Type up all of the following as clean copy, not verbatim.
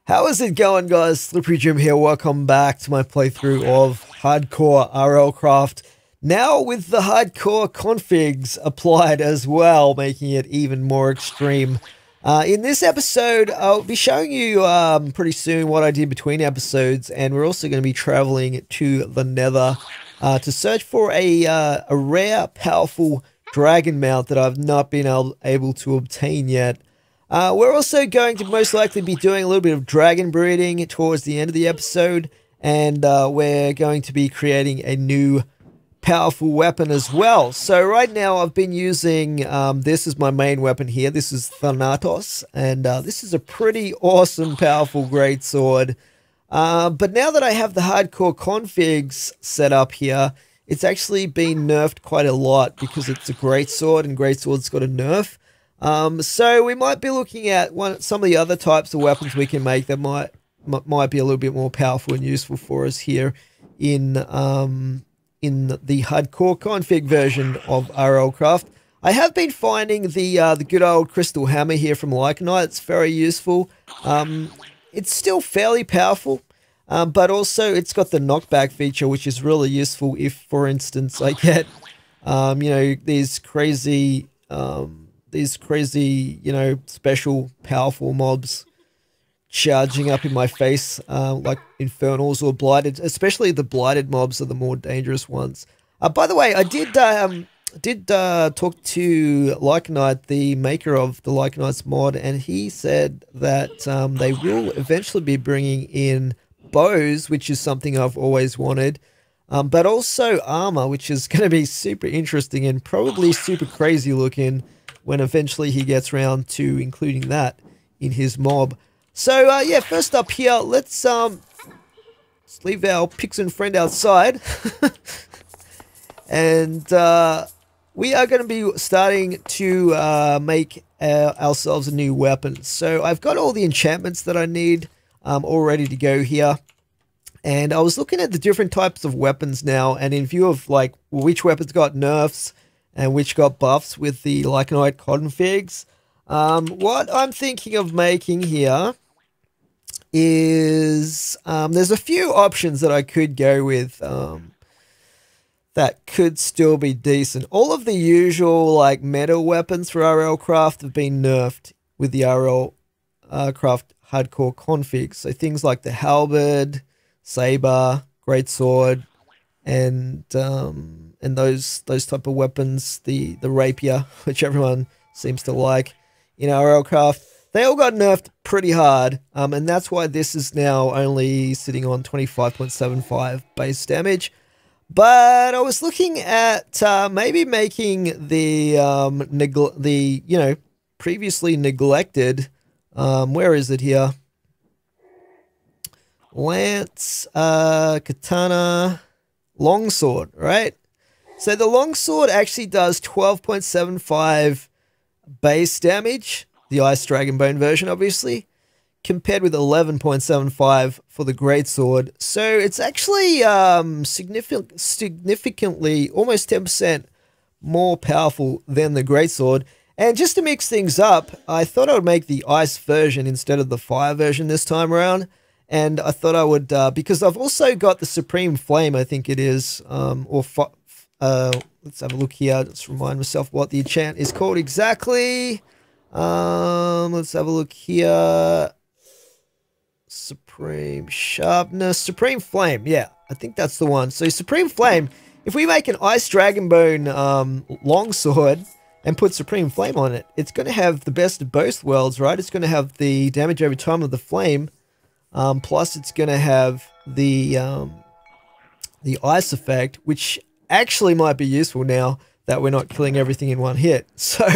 How is it going, guys? Slippery Jim here. Welcome back to my playthrough of Hardcore RLCraft. Now with the hardcore configs applied as well, making it even more extreme. In this episode, I'll be showing you pretty soon what I did between episodes, and we're also going to be traveling to the Nether to search for a rare, powerful dragon mount that I've not been able to obtain yet. We're also going to most likely be doing a little bit of dragon breeding towards the end of the episode, and we're going to be creating a new powerful weapon as well. So right now I've been using, this is my main weapon here. This is Thanatos, and this is a pretty awesome, powerful greatsword. But now that I have the hardcore configs set up here, it's actually been nerfed quite a lot because it's a greatsword, and greatsword's got a nerf. So we might be looking at some of the other types of weapons we can make that might be a little bit more powerful and useful for us here in the hardcore config version of RLCraft. I have been finding the good old crystal hammer here from Lycanite. It's very useful. It's still fairly powerful, but also it's got the knockback feature, which is really useful if, for instance, I get you know, these crazy special powerful mobs charging up in my face, like infernals or blighted. Especially the blighted mobs are the more dangerous ones. By the way, I did talk to Lycanite, the maker of the Lycanite's mod, and he said that they will eventually be bringing in bows, which is something I've always wanted, but also armor, which is going to be super interesting and probably super crazy looking when eventually he gets around to including that in his mob. So yeah, first up here, let's leave our Pixen friend outside. And we are going to be starting to make ourselves a new weapon. So I've got all the enchantments that I need all ready to go here. And I was looking at the different types of weapons now, and in view of like which weapons got nerfs and which got buffs with the Lycanite configs, what I'm thinking of making here is there's a few options that I could go with that could still be decent. All of the usual like meta weapons for RLCraft have been nerfed with the RLCraft hardcore configs. So things like the halberd, saber, greatsword, and those type of weapons, the rapier, which everyone seems to like in RLCraft, they all got nerfed pretty hard, and that's why this is now only sitting on 25.75 base damage. But I was looking at maybe making the you know, previously neglected, where is it here? Lance, katana, longsword, right? So the longsword actually does 12.75 base damage, the Ice Dragon Bone version, obviously, compared with 11.75 for the greatsword. So it's actually significantly, almost 10% more powerful than the greatsword. And just to mix things up, I thought I would make the ice version instead of the fire version this time around. And I thought I would, because I've also got the Supreme Flame, I think it is, let's have a look here. Let's remind myself what the enchant is called exactly. Let's have a look here. Supreme Sharpness, Supreme Flame. Yeah, I think that's the one. So Supreme Flame, if we make an Ice Dragon Bone longsword and put Supreme Flame on it, it's going to have the best of both worlds, right? It's going to have the damage over time of the flame. Plus, it's going to have the ice effect, which actually might be useful now that we're not killing everything in one hit. So,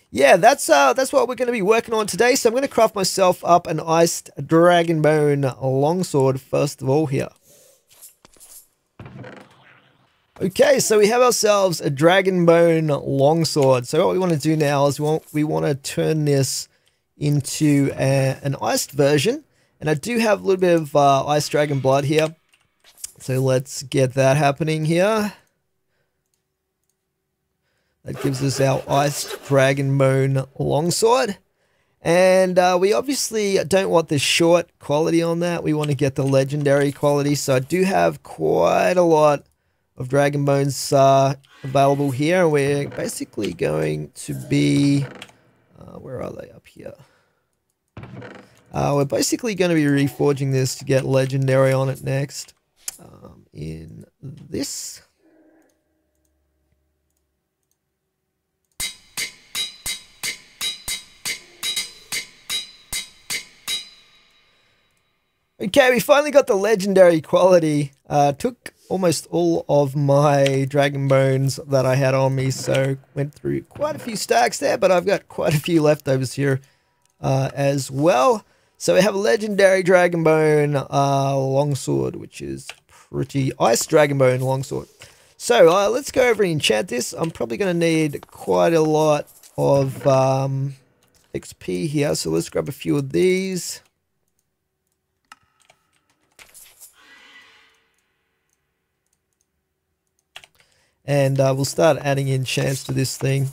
yeah, that's what we're going to be working on today. So I'm going to craft myself up an iced dragon bone longsword first of all here. Okay, so we have ourselves a dragon bone longsword. So what we want to do now is we want to turn this into an iced version. And I do have a little bit of Ice Dragon blood here. So let's get that happening here. That gives us our Ice Dragon Bone longsword. And we obviously don't want the short quality on that. We want to get the legendary quality. So I do have quite a lot of dragon bones available here. And we're basically going to be... where are they? Up here. We're basically going to be reforging this to get legendary on it next. In this... Okay, we finally got the legendary quality. Took almost all of my dragon bones that I had on me, so went through quite a few stacks there, but I've got quite a few leftovers here as well. So we have a legendary dragon bone longsword, which is pretty ice dragon bone longsword. So let's go over and enchant this. I'm probably going to need quite a lot of XP here, so let's grab a few of these. And we'll start adding enchants to this thing.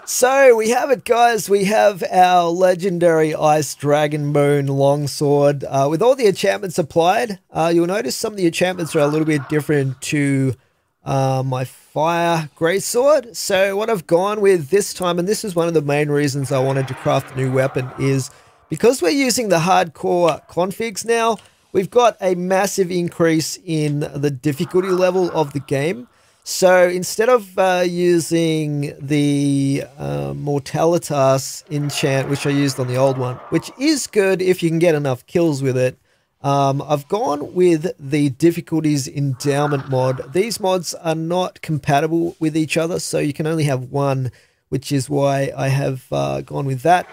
So we have it, guys. We have our legendary ice dragon bone longsword with all the enchantments applied. You'll notice some of the enchantments are a little bit different to my fire greatsword. So what I've gone with this time, and this is one of the main reasons I wanted to craft a new weapon, is because we're using the hardcore configs now, we've got a massive increase in the difficulty level of the game. So instead of using the Mortalitas enchant, which I used on the old one, which is good if you can get enough kills with it, I've gone with the difficulties endowment mod. These mods are not compatible with each other, so you can only have one, which is why I have gone with that.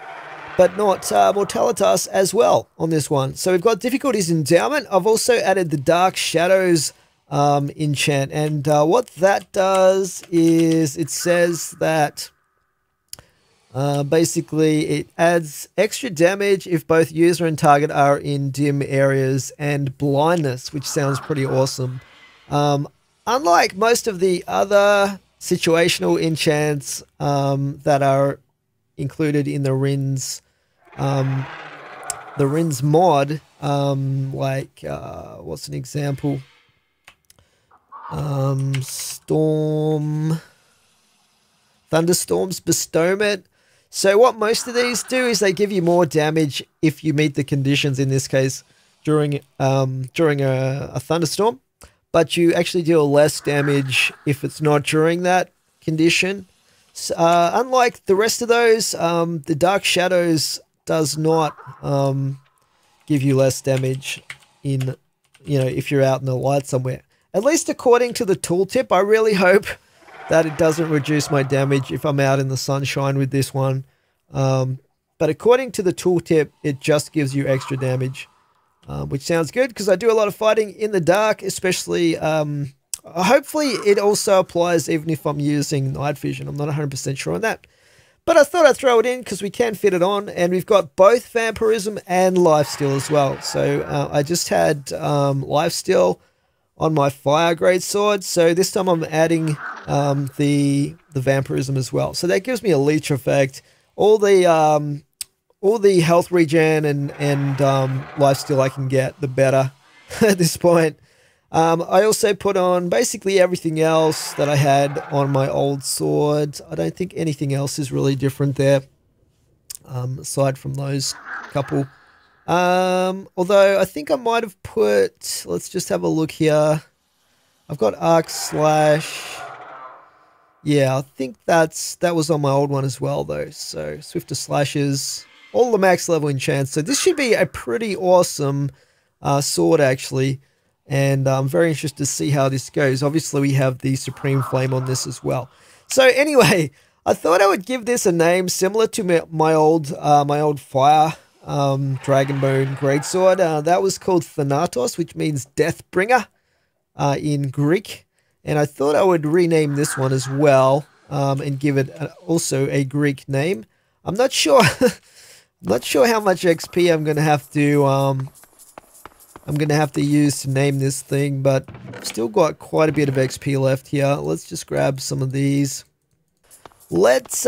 But not Mortalitas as well on this one. So we've got difficulties endowment. I've also added the Dark Shadows enchant. And what that does is it says that basically it adds extra damage if both user and target are in dim areas, and blindness, which sounds pretty awesome. Unlike most of the other situational enchants that are included in the Rins mod, like what's an example? Thunderstorm's bestowment. So what most of these do is they give you more damage if you meet the conditions, in this case during a thunderstorm, but you actually deal less damage if it's not during that condition. Unlike the rest of those, the Dark Shadows does not give you less damage in, if you're out in the light somewhere. At least according to the tooltip. I really hope that it doesn't reduce my damage if I'm out in the sunshine with this one. But according to the tooltip, it just gives you extra damage, which sounds good because I do a lot of fighting in the dark, especially... hopefully it also applies even if I'm using night vision. I'm not 100% sure on that. But I thought I'd throw it in because we can fit it on. And we've got both vampirism and lifesteal as well. So I just had lifesteal on my fire greatsword. So this time I'm adding the vampirism as well. So that gives me a leech effect. All the health regen and lifesteal I can get, the better at this point. I also put on basically everything else that I had on my old sword. I don't think anything else is really different there, aside from those couple. Although I think I might have put... Let's just have a look here. I've got Arc Slash. Yeah, I think that was on my old one as well, though. So Swifter Slashes, all the max level enchants. So this should be a pretty awesome sword, actually. And I'm very interested to see how this goes. Obviously, we have the Supreme Flame on this as well. So anyway, I thought I would give this a name similar to my old fire Dragonbone greatsword. That was called Thanatos, which means Deathbringer in Greek. And I thought I would rename this one as well and give it also a Greek name. I'm not sure. I'm not sure how much XP I'm going to have to I'm going to have to use to name this thing, but still got quite a bit of XP left here. Let's just grab some of these. Let's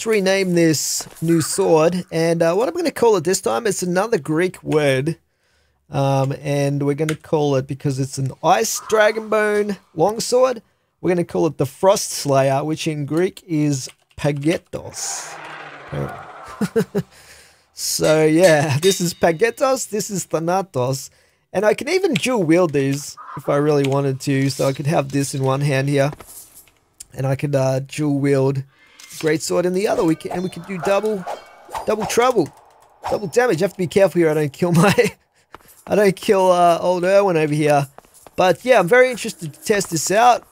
rename this new sword, and what I'm going to call it this time, it's another Greek word, and we're going to call it, because it's an ice dragonbone longsword, we're going to call it the Frost Slayer, which in Greek is Pagetos. So yeah, this is Pagetos, this is Thanatos, and I can even dual wield these if I really wanted to, so I could have this in one hand here. And I could dual wield greatsword in the other. We could do double trouble, double damage. I have to be careful here. I don't kill old Erwin over here. But yeah, I'm very interested to test this out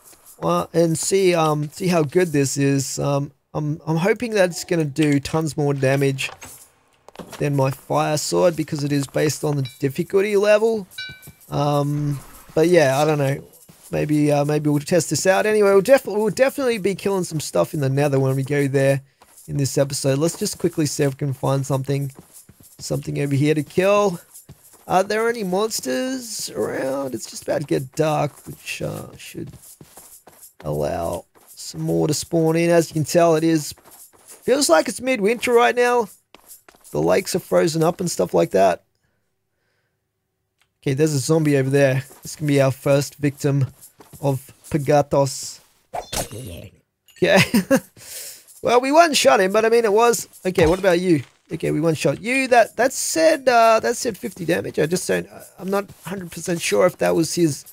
and see how good this is. I'm hoping that it's going to do tons more damage than my fire sword because it is based on the difficulty level. But yeah, I don't know. Maybe we'll test this out. Anyway, we'll definitely be killing some stuff in the Nether when we go there in this episode. Let's just quickly see if we can find something over here to kill. Are there any monsters around? It's just about to get dark, which should allow some more to spawn in. As you can tell, feels like it's midwinter right now. The lakes are frozen up and stuff like that. Okay, there's a zombie over there. This can be our first victim of Pagatos. Okay. Well, we one-shot him, but I mean, it was... Okay, what about you? Okay, we one-shot you. That said 50 damage. I'm not 100% sure if that was his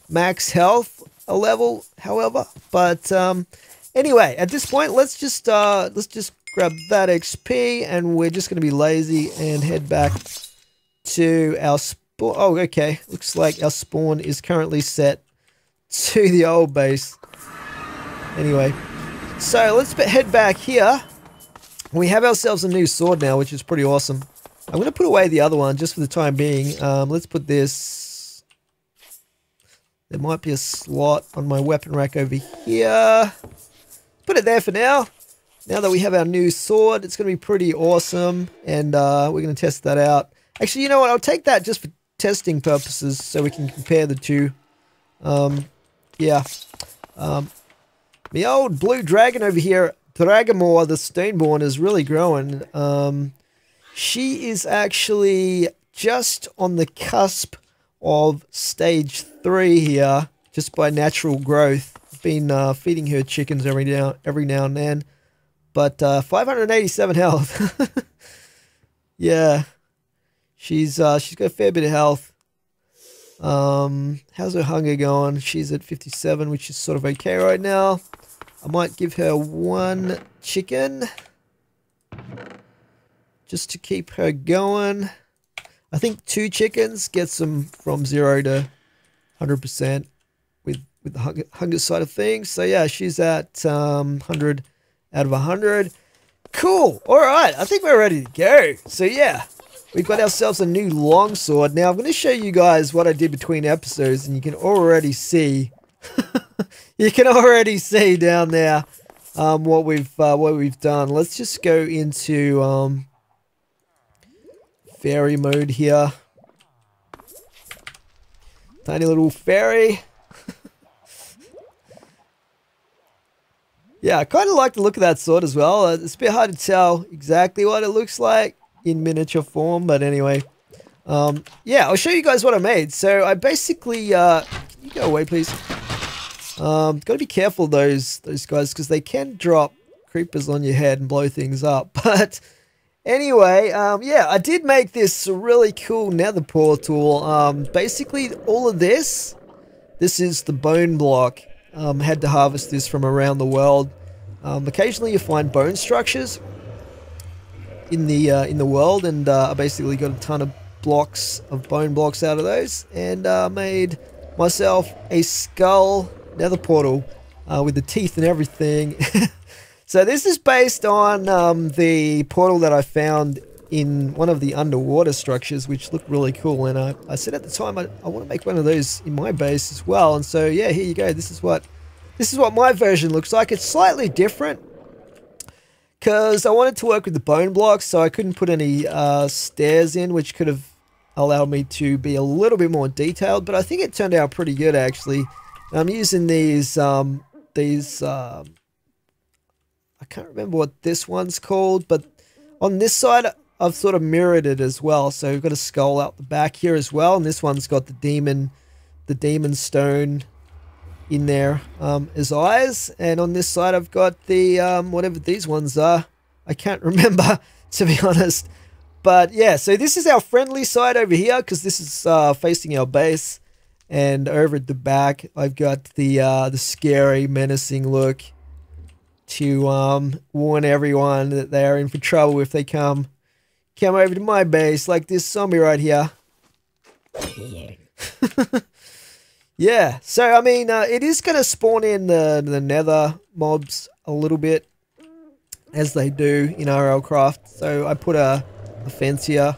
max health level, however. But anyway, at this point, let's just grab that XP, and we're just going to be lazy and head back to our spawn. Oh, okay. Looks like our spawn is currently set to the old base. Anyway, so let's head back here. We have ourselves a new sword now, which is pretty awesome. I'm going to put away the other one just for the time being. Let's put this... There might be a slot on my weapon rack over here. Put it there for now. Now that we have our new sword, it's going to be pretty awesome. And we're going to test that out. Actually, you know what? I'll take that just for testing purposes so we can compare the two. Yeah. The old blue dragon over here, Dragomore, the Stoneborn, is really growing. She is actually just on the cusp of stage 3 here, just by natural growth. I've been feeding her chickens every now and then. But 587 health. Yeah. She's got a fair bit of health. How's her hunger going? She's at 57, which is sort of okay right now. I might give her 1 chicken just to keep her going. I think 2 chickens gets them from 0 to 100% with the hunger side of things. So yeah, she's at 100 out of 100. Cool. All right, I think we're ready to go. So yeah. We've got ourselves a new longsword. Now, I'm going to show you guys what I did between episodes, and you can already see, down there what we've done. Let's just go into fairy mode here. Tiny little fairy. Yeah, I kind of like the look of that sword as well. It's a bit hard to tell exactly what it looks like in miniature form, but anyway, yeah, I'll show you guys what I made. So I basically can you go away please? Gotta be careful those guys, because they can drop creepers on your head and blow things up. But anyway, yeah, I did make this really cool Nether Portal. Basically all of this is the bone block. Had to harvest this from around the world. Occasionally you find bone structures in the world, and I basically got a ton of bone blocks out of those, and made myself a skull Nether Portal with the teeth and everything. So this is based on the portal that I found in one of the underwater structures, which looked really cool, and I said at the time I want to make one of those in my base as well. And so yeah, here you go. This is what my version looks like. It's slightly different, because I wanted to work with the bone blocks, so I couldn't put any stairs in, which could have allowed me to be a little bit more detailed, but I think it turned out pretty good actually. I'm using these I can't remember what this one's called, but on this side I've sort of mirrored it as well. So we've got a skull out the back here as well, and this one's got the demon stone in there as eyes, and on this side I've got the whatever these ones are. I can't remember, to be honest. But yeah, so this is our friendly side over here, because this is facing our base. And over at the back, I've got the scary, menacing look to warn everyone that they're in for trouble if they come over to my base, like this zombie right here. Yeah, so I mean, it is going to spawn in the nether mobs a little bit, as they do in RLCraft. So I put a fence here.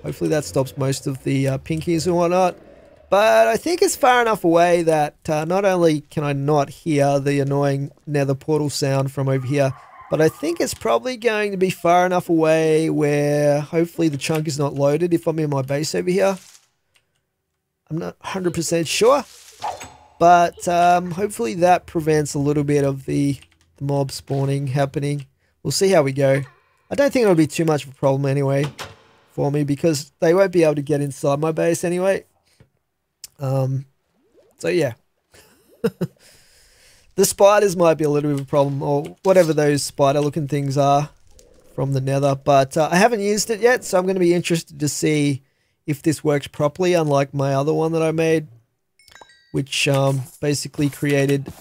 Hopefully that stops most of the pinkies and whatnot. But I think it's far enough away that not only can I not hear the annoying Nether Portal sound from over here, but I think it's probably going to be far enough away where hopefully the chunk is not loaded if I'm in my base over here. I'm not 100% sure, but hopefully that prevents a little bit of the mob spawning happening. We'll see how we go. I don't think it'll be too much of a problem anyway for me, because they won't be able to get inside my base anyway. So yeah. The spiders might be a little bit of a problem, or whatever those spider looking things are from the nether, but I haven't used it yet, so I'm going to be interested to see if this works properly, unlike my other one that I made, which basically created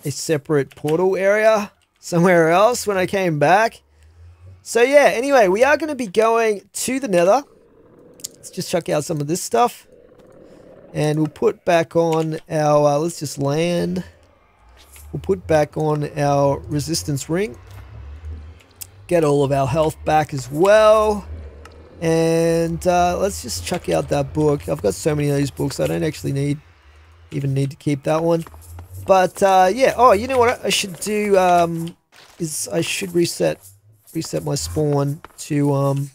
a separate portal area somewhere else when I came back. So yeah, anyway, we are going to be going to the nether. Let's just check out some of this stuff. And we'll put back on our, let's just land. We'll put back on our resistance ring. Get all of our health back as well. And let's just check out that book. I've got so many of these books, I don't actually even need to keep that one. But yeah, oh, you know what I should do is I should reset my spawn to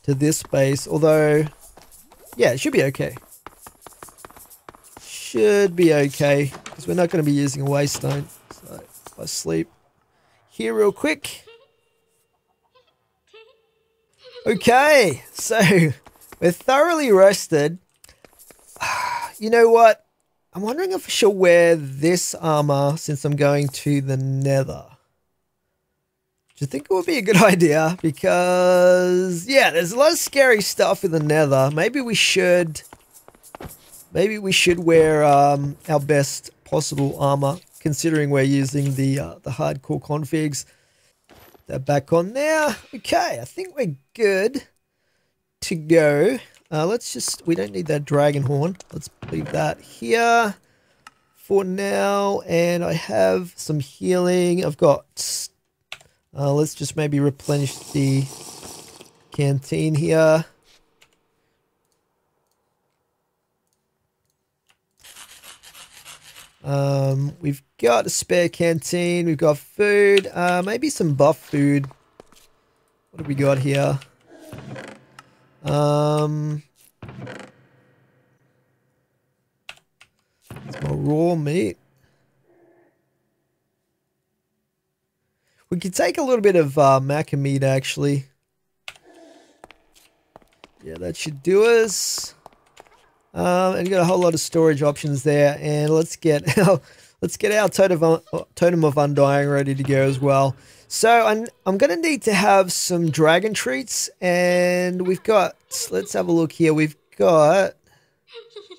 this base. Although, yeah, it should be okay. Should be okay, because we're not going to be using a waystone. So if I sleep here real quick. Okay, so we're thoroughly rested. You know what? I'm wondering if I should wear this armor since I'm going to the nether. Do you think it would be a good idea? Because, yeah, there's a lot of scary stuff in the nether. Maybe we should wear our best possible armor, considering we're using the hardcore configs. That back on there. Okay, I think we're good to go. We don't need that dragon horn. Let's leave that here for now. And I have some healing. I've got, let's just maybe replenish the canteen here. We've got a spare canteen, we've got food, maybe some buff food. What have we got here? It's more raw meat. We could take a little bit of maca meat actually. Yeah, that should do us. And you got a whole lot of storage options there, and let's get our totem of undying ready to go as well. So I'm gonna need to have some dragon treats, and we've got, let's have a look here. We've got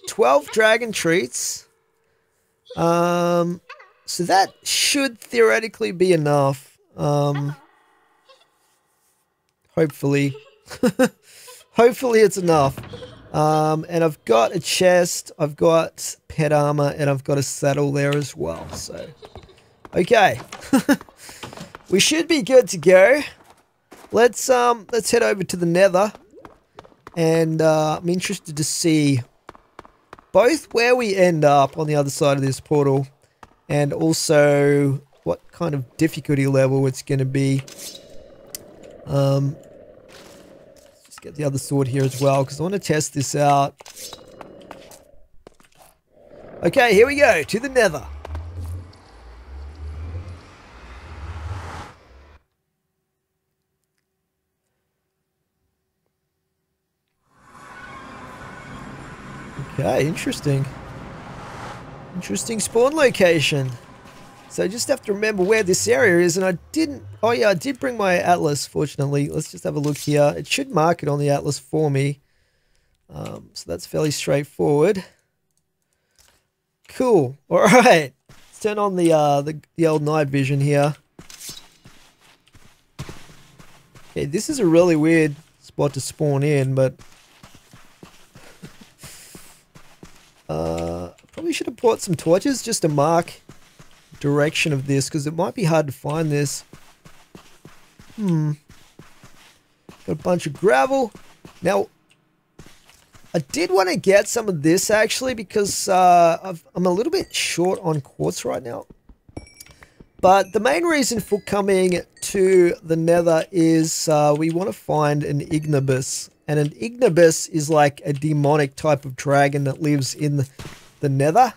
12 dragon treats. So that should theoretically be enough. Hopefully, hopefully it's enough. And I've got a chest, I've got pet armor, and I've got a saddle there as well. So, okay, we should be good to go. Let's head over to the nether, and I'm interested to see both where we end up on the other side of this portal, and also what kind of difficulty level it's going to be. Just get the other sword here as well, because I want to test this out. Okay, here we go, to the Nether. Okay, interesting. Interesting spawn location. So I just have to remember where this area is, and I didn't... Oh yeah, I did bring my atlas, fortunately. Let's just have a look here. It should mark it on the atlas for me. So that's fairly straightforward. Cool. Alright. Let's turn on the old night vision here. Okay, this is a really weird spot to spawn in, but... probably should have brought some torches just to mark direction of this, because it might be hard to find this. Got a bunch of gravel. Now, I did want to get some of this actually, because I'm a little bit short on quartz right now. But the main reason for coming to the Nether is we want to find an Ignibus. And an Ignibus is like a demonic type of dragon that lives in the Nether.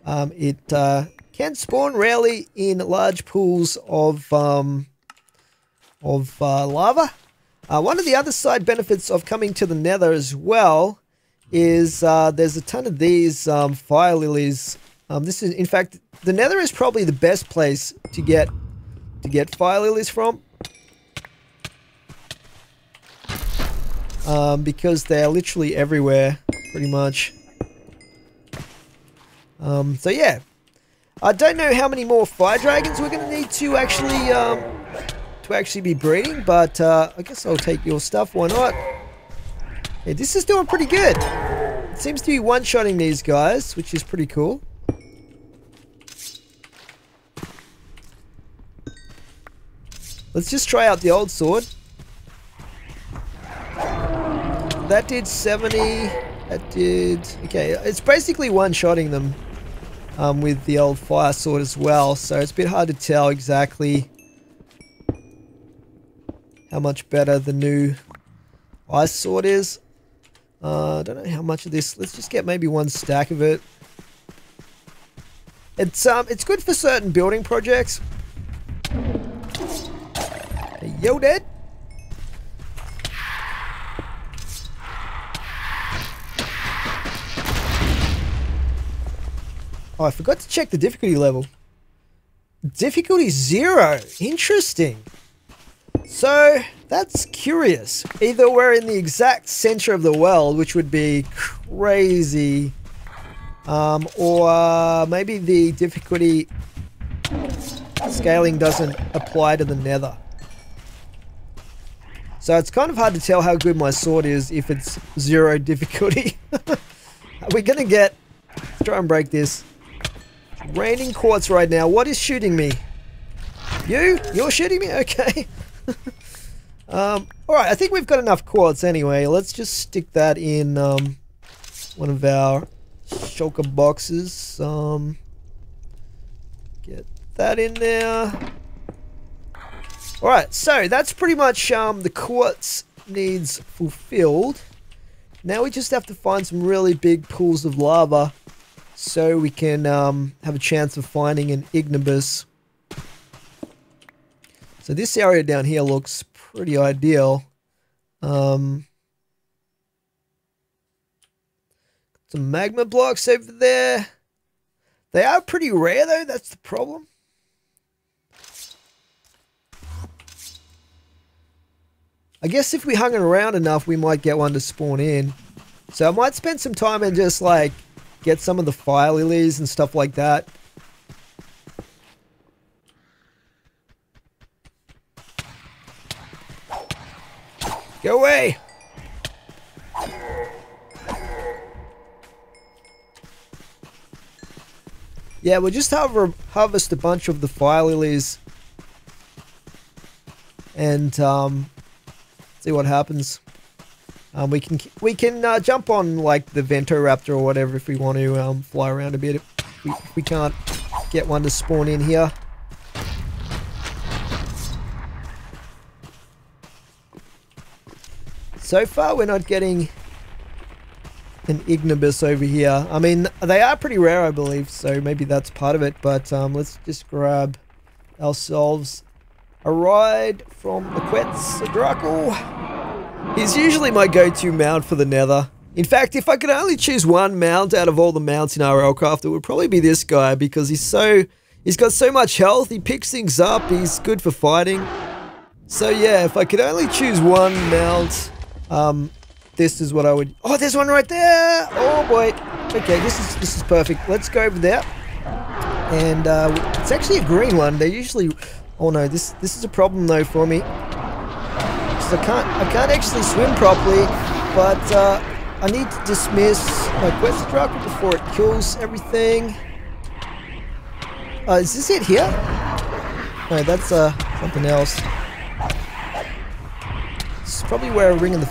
It can spawn rarely in large pools of lava. One of the other side benefits of coming to the Nether as well is there's a ton of these fire lilies. This is, in fact, the Nether is probably the best place to get fire lilies from. Because they're literally everywhere, pretty much. So yeah, I don't know how many more fire dragons we're going to need to actually be breeding, but I guess I'll take your stuff. Why not? Yeah, this is doing pretty good. It seems to be one-shotting these guys, which is pretty cool. Let's just try out the old sword. That did 70. That did... Okay, it's basically one-shotting them with the old fire sword as well. So it's a bit hard to tell exactly how much better the new ice sword is. I don't know how much of this. Let's just get maybe one stack of it. It's good for certain building projects. Hey, yo, Dad. Oh, I forgot to check the difficulty level. Difficulty 0. Interesting. So, that's curious. Either we're in the exact center of the world, which would be crazy, or maybe the difficulty scaling doesn't apply to the Nether. So it's kind of hard to tell how good my sword is if it's 0 difficulty. We're gonna get... Let's try and break this. It's raining quartz right now. What is shooting me? You're shooting me? Okay. Alright, I think we've got enough quartz anyway. Let's just stick that in one of our shulker boxes. Get that in there. Alright, so that's pretty much the quartz needs fulfilled. Now we just have to find some really big pools of lava so we can have a chance of finding an Ignibus. So this area down here looks pretty ideal. Some magma blocks over there. They are pretty rare though, that's the problem. I guess if we hung around enough, we might get one to spawn in. So I might spend some time and just like get some of the fire lilies and stuff like that. Go away! Yeah, we'll just harvest a bunch of the fire lilies and see what happens. We can jump on like the Ventoraptor or whatever if we want to fly around a bit. If we can't get one to spawn in here. So far, we're not getting an Ignibus over here. I mean, they are pretty rare, I believe, so maybe that's part of it. But let's just grab ourselves a ride from the Quetzalcoatl. He's usually my go-to mount for the Nether. In fact, if I could only choose one mount out of all the mounts in RLCraft, it would probably be this guy, because he's got so much health, he picks things up, he's good for fighting. So yeah, if I could only choose one mount, this is what I would... Oh, there's one right there! Oh boy. Okay, this is perfect. Let's go over there. And it's actually a green one. They usually... Oh no, this is a problem though for me. Because I can't actually swim properly, but I need to dismiss my Quetzalcoatl before it kills everything. Is this it here? No, that's something else. This is probably where a ring of the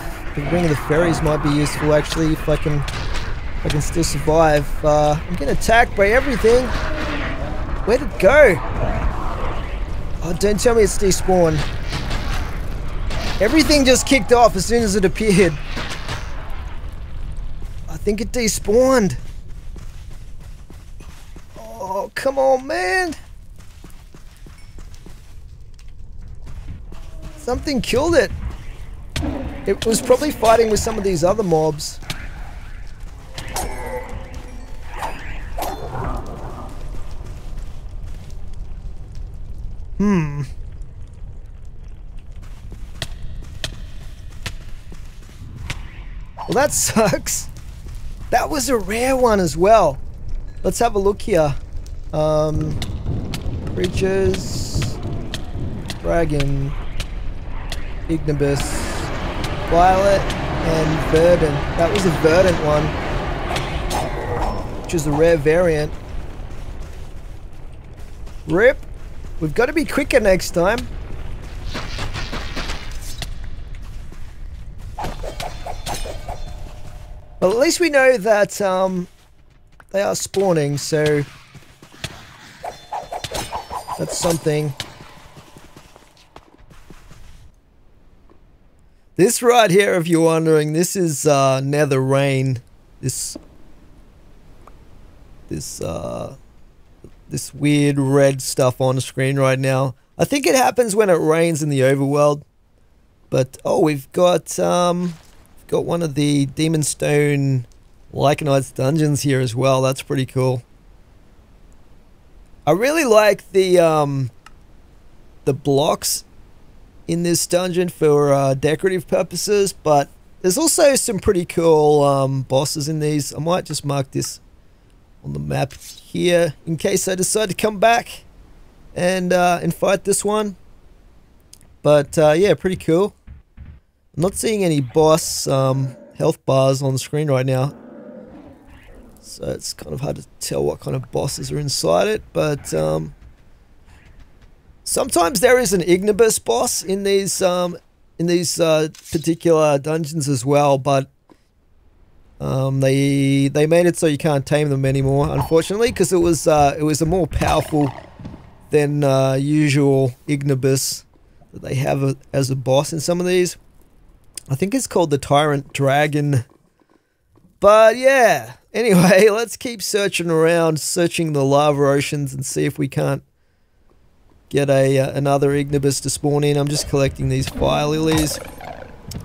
fairies might be useful, actually, if I can still survive. I'm getting attacked by everything. Where'd it go? Oh, don't tell me it's despawned. Everything just kicked off as soon as it appeared. I think it despawned. Oh, come on, man. Something killed it. It was probably fighting with some of these other mobs. Well, that sucks. That was a rare one as well. Let's have a look here. Creatures. Dragon. Ignibus. Violet and Verdant. That was a Verdant one, which is a rare variant. RIP. We've got to be quicker next time. Well, at least we know that they are spawning, so that's something. This right here, if you're wondering, this is Nether Rain. This weird red stuff on the screen right now. I think it happens when it rains in the overworld. But oh, we've got one of the Demon Stone Lycanite's dungeons here as well. That's pretty cool. I really like the blocks in this dungeon for decorative purposes, but there's also some pretty cool bosses in these. I might just mark this on the map here in case I decide to come back and fight this one. But yeah, pretty cool. I'm not seeing any boss health bars on the screen right now, so it's kind of hard to tell what kind of bosses are inside it, but sometimes there is an Ignibus boss in these particular dungeons as well, but they made it so you can't tame them anymore, unfortunately, because it was a more powerful than usual Ignibus that they have as a boss in some of these. I think it's called the Tyrant Dragon. But yeah, anyway, let's keep searching around, searching the lava oceans, and see if we can't get another Ignibus to spawn in. I'm just collecting these fire lilies.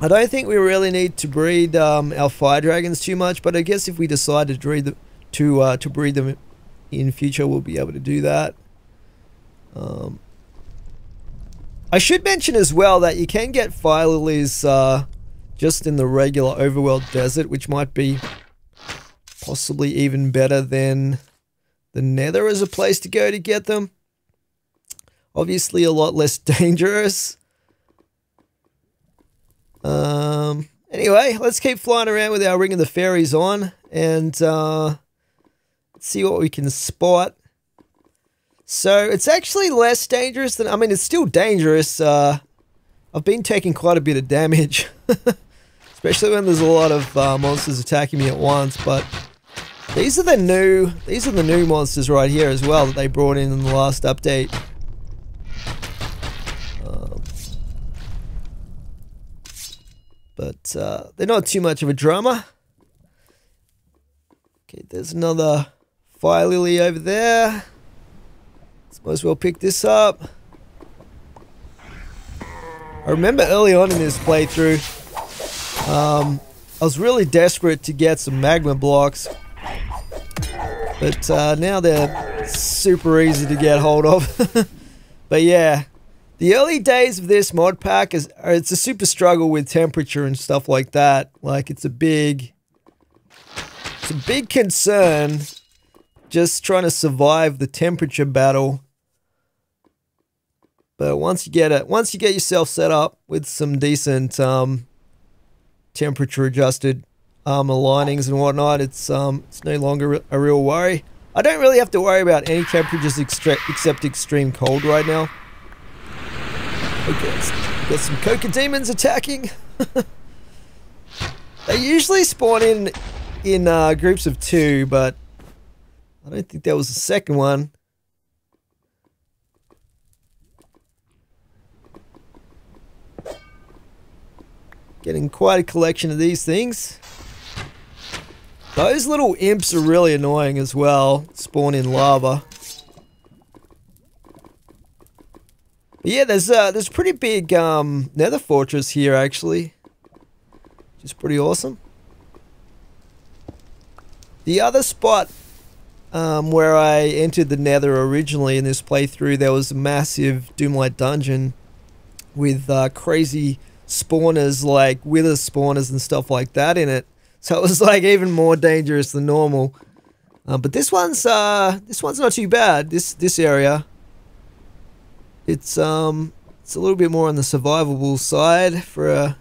I don't think we really need to breed our fire dragons too much, but I guess if we decide to breed them in future, we'll be able to do that. I should mention as well that you can get fire lilies just in the regular overworld desert, which might be possibly even better than the Nether as a place to go to get them. Obviously a lot less dangerous. Anyway, let's keep flying around with our Ring of the Fairies on and see what we can spot. So it's actually less dangerous than, I mean, it's still dangerous. I've been taking quite a bit of damage, especially when there's a lot of monsters attacking me at once. But these are the new monsters right here as well that they brought in the last update. but they're not too much of a drama. Okay, there's another fire lily over there. Might as well pick this up. I remember early on in this playthrough, I was really desperate to get some magma blocks, but now they're super easy to get hold of. But yeah, the early days of this mod pack it's a super struggle with temperature and stuff like that. Like it's a big concern just trying to survive the temperature battle. But once you get yourself set up with some decent temperature adjusted armor linings and whatnot, it's no longer a real worry. I don't really have to worry about any temperatures except extreme cold right now. Okay, got some coca demons attacking. They usually spawn in groups of 2, but I don't think there was a second one. Getting quite a collection of these things. Those little imps are really annoying as well. Spawn in lava. But yeah, there's a pretty big nether fortress here actually, which is pretty awesome. The other spot where I entered the nether originally in this playthrough, there was a massive Doomlight dungeon with crazy spawners like wither spawners and stuff like that in it, so it was like even more dangerous than normal. But this one's not too bad. This area, it's a little bit more on the survivable side for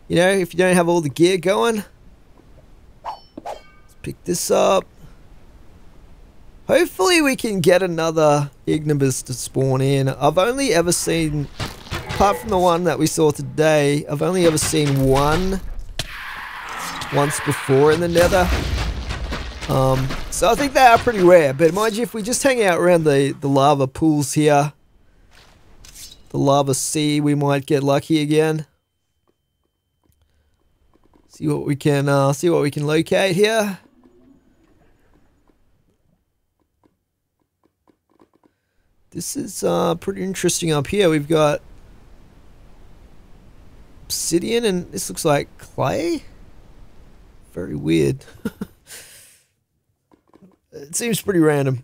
you know, if you don't have all the gear going. Let's pick this up. Hopefully we can get another Ignibus to spawn in. I've only ever seen, apart from the one that we saw today, I've only ever seen one once before in the nether. So I think they are pretty rare, but mind you, if we just hang out around the lava pools here, the lava sea, we might get lucky again. See what we can locate here. This is pretty interesting up here. We've got obsidian, and this looks like clay. Very weird. It seems pretty random.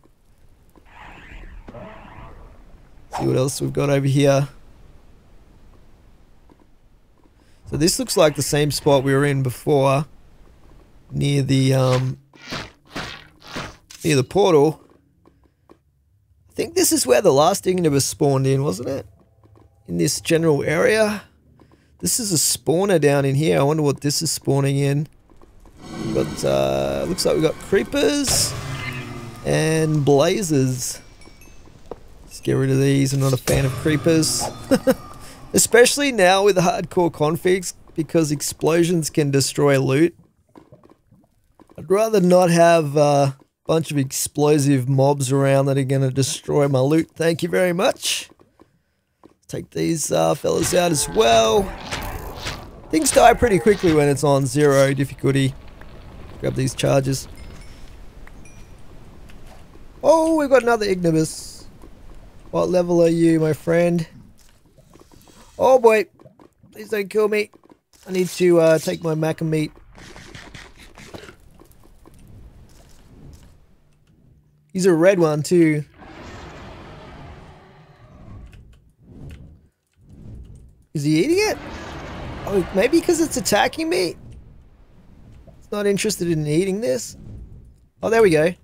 See what else we've got over here. So this looks like the same spot we were in before, near the portal. I think this is where the last Ignibus spawned in, wasn't it? In this general area. This is a spawner down in here. I wonder what this is spawning in. We've got, looks like we've got creepers and blazes. Let's get rid of these. I'm not a fan of creepers. Especially now with the hardcore configs, because explosions can destroy loot. I'd rather not have a bunch of explosive mobs around that are going to destroy my loot. Thank you very much. Take these fellas out as well. Things die pretty quickly when it's on 0 difficulty. Grab these charges. Oh, we've got another Ignibus. What level are you, my friend? Oh boy, please don't kill me. I need to take my maca meat. He's a red one too. Is he eating it? Oh, maybe because it's attacking me. It's not interested in eating this. Oh, there we go.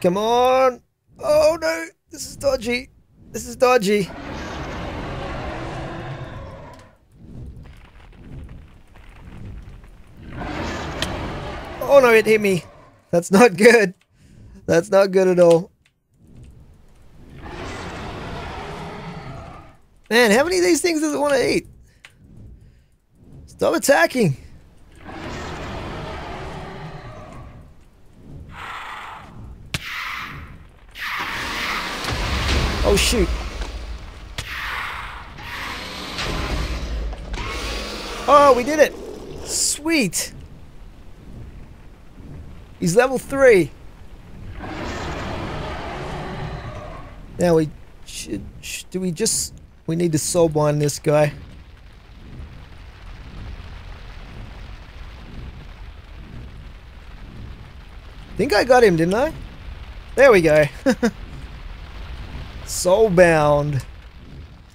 Come on. Oh no, this is dodgy. This is dodgy. Oh no, it hit me. That's not good. That's not good at all. Man, how many of these things does it want to eat? Stop attacking. Oh shoot. Oh, we did it! Sweet! He's level 3. Now we should... Do we just... We need to soul bind this guy. Think I got him, didn't I? There we go. Soulbound.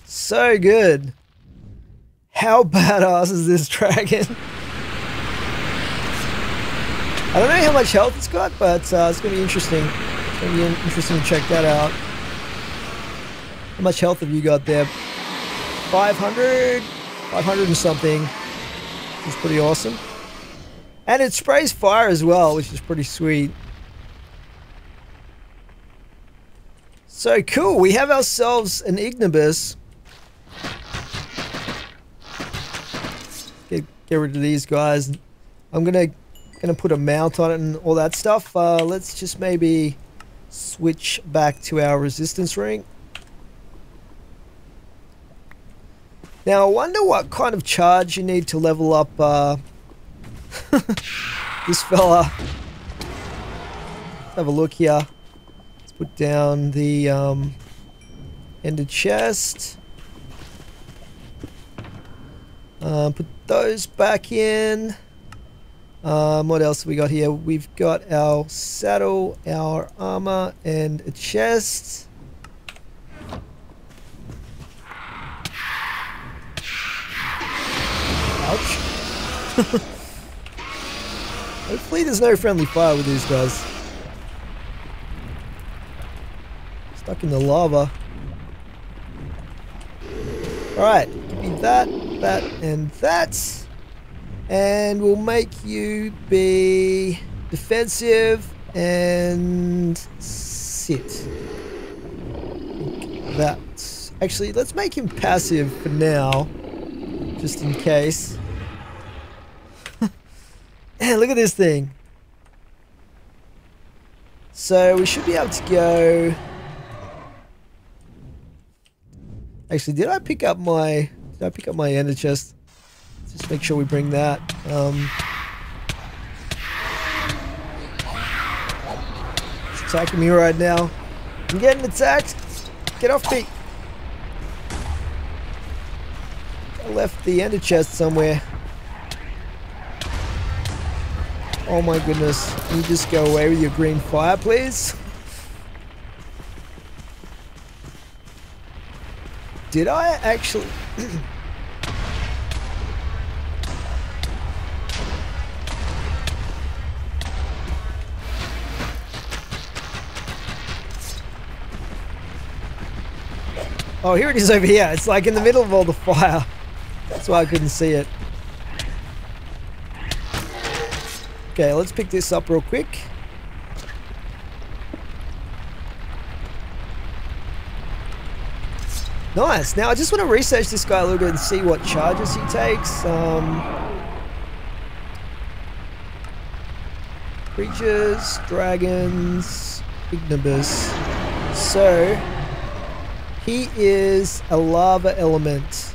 So good. How badass is this dragon? I don't know how much health it's got, but it's going to be interesting. It's going to be interesting to check that out. How much health have you got there? 500? 500 and something. Which is pretty awesome. And it sprays fire as well, which is pretty sweet. So cool, we have ourselves an Ignibus. Get rid of these guys. I'm gonna put a mount on it and all that stuff. Let's just maybe switch back to our resistance ring. Now I wonder what kind of charge you need to level up this fella. Let's have a look here. Let's put down the ender chest. Put those back in. What else have we got here? We've got our saddle, our armor, and a chest. Ouch. Hopefully there's no friendly fire with these guys. Stuck in the lava. Alright, give me that, that, and that. And we'll make you be defensive and sit. That. Actually, let's make him passive for now. Just in case. Look at this thing. So we should be able to go... Actually, did I pick up my ender chest? Just make sure we bring that. It's attacking me right now. I'm getting attacked. Get off me. I left the ender chest somewhere. Oh my goodness. Can you just go away with your green fire, please? Did I actually... Oh, here it is over here. It's like in the middle of all the fire. That's why I couldn't see it. Okay, let's pick this up real quick. Nice. Now I just want to research this guy a little bit and see what charges he takes. Creatures, dragons, Ignibus. So he is a lava element.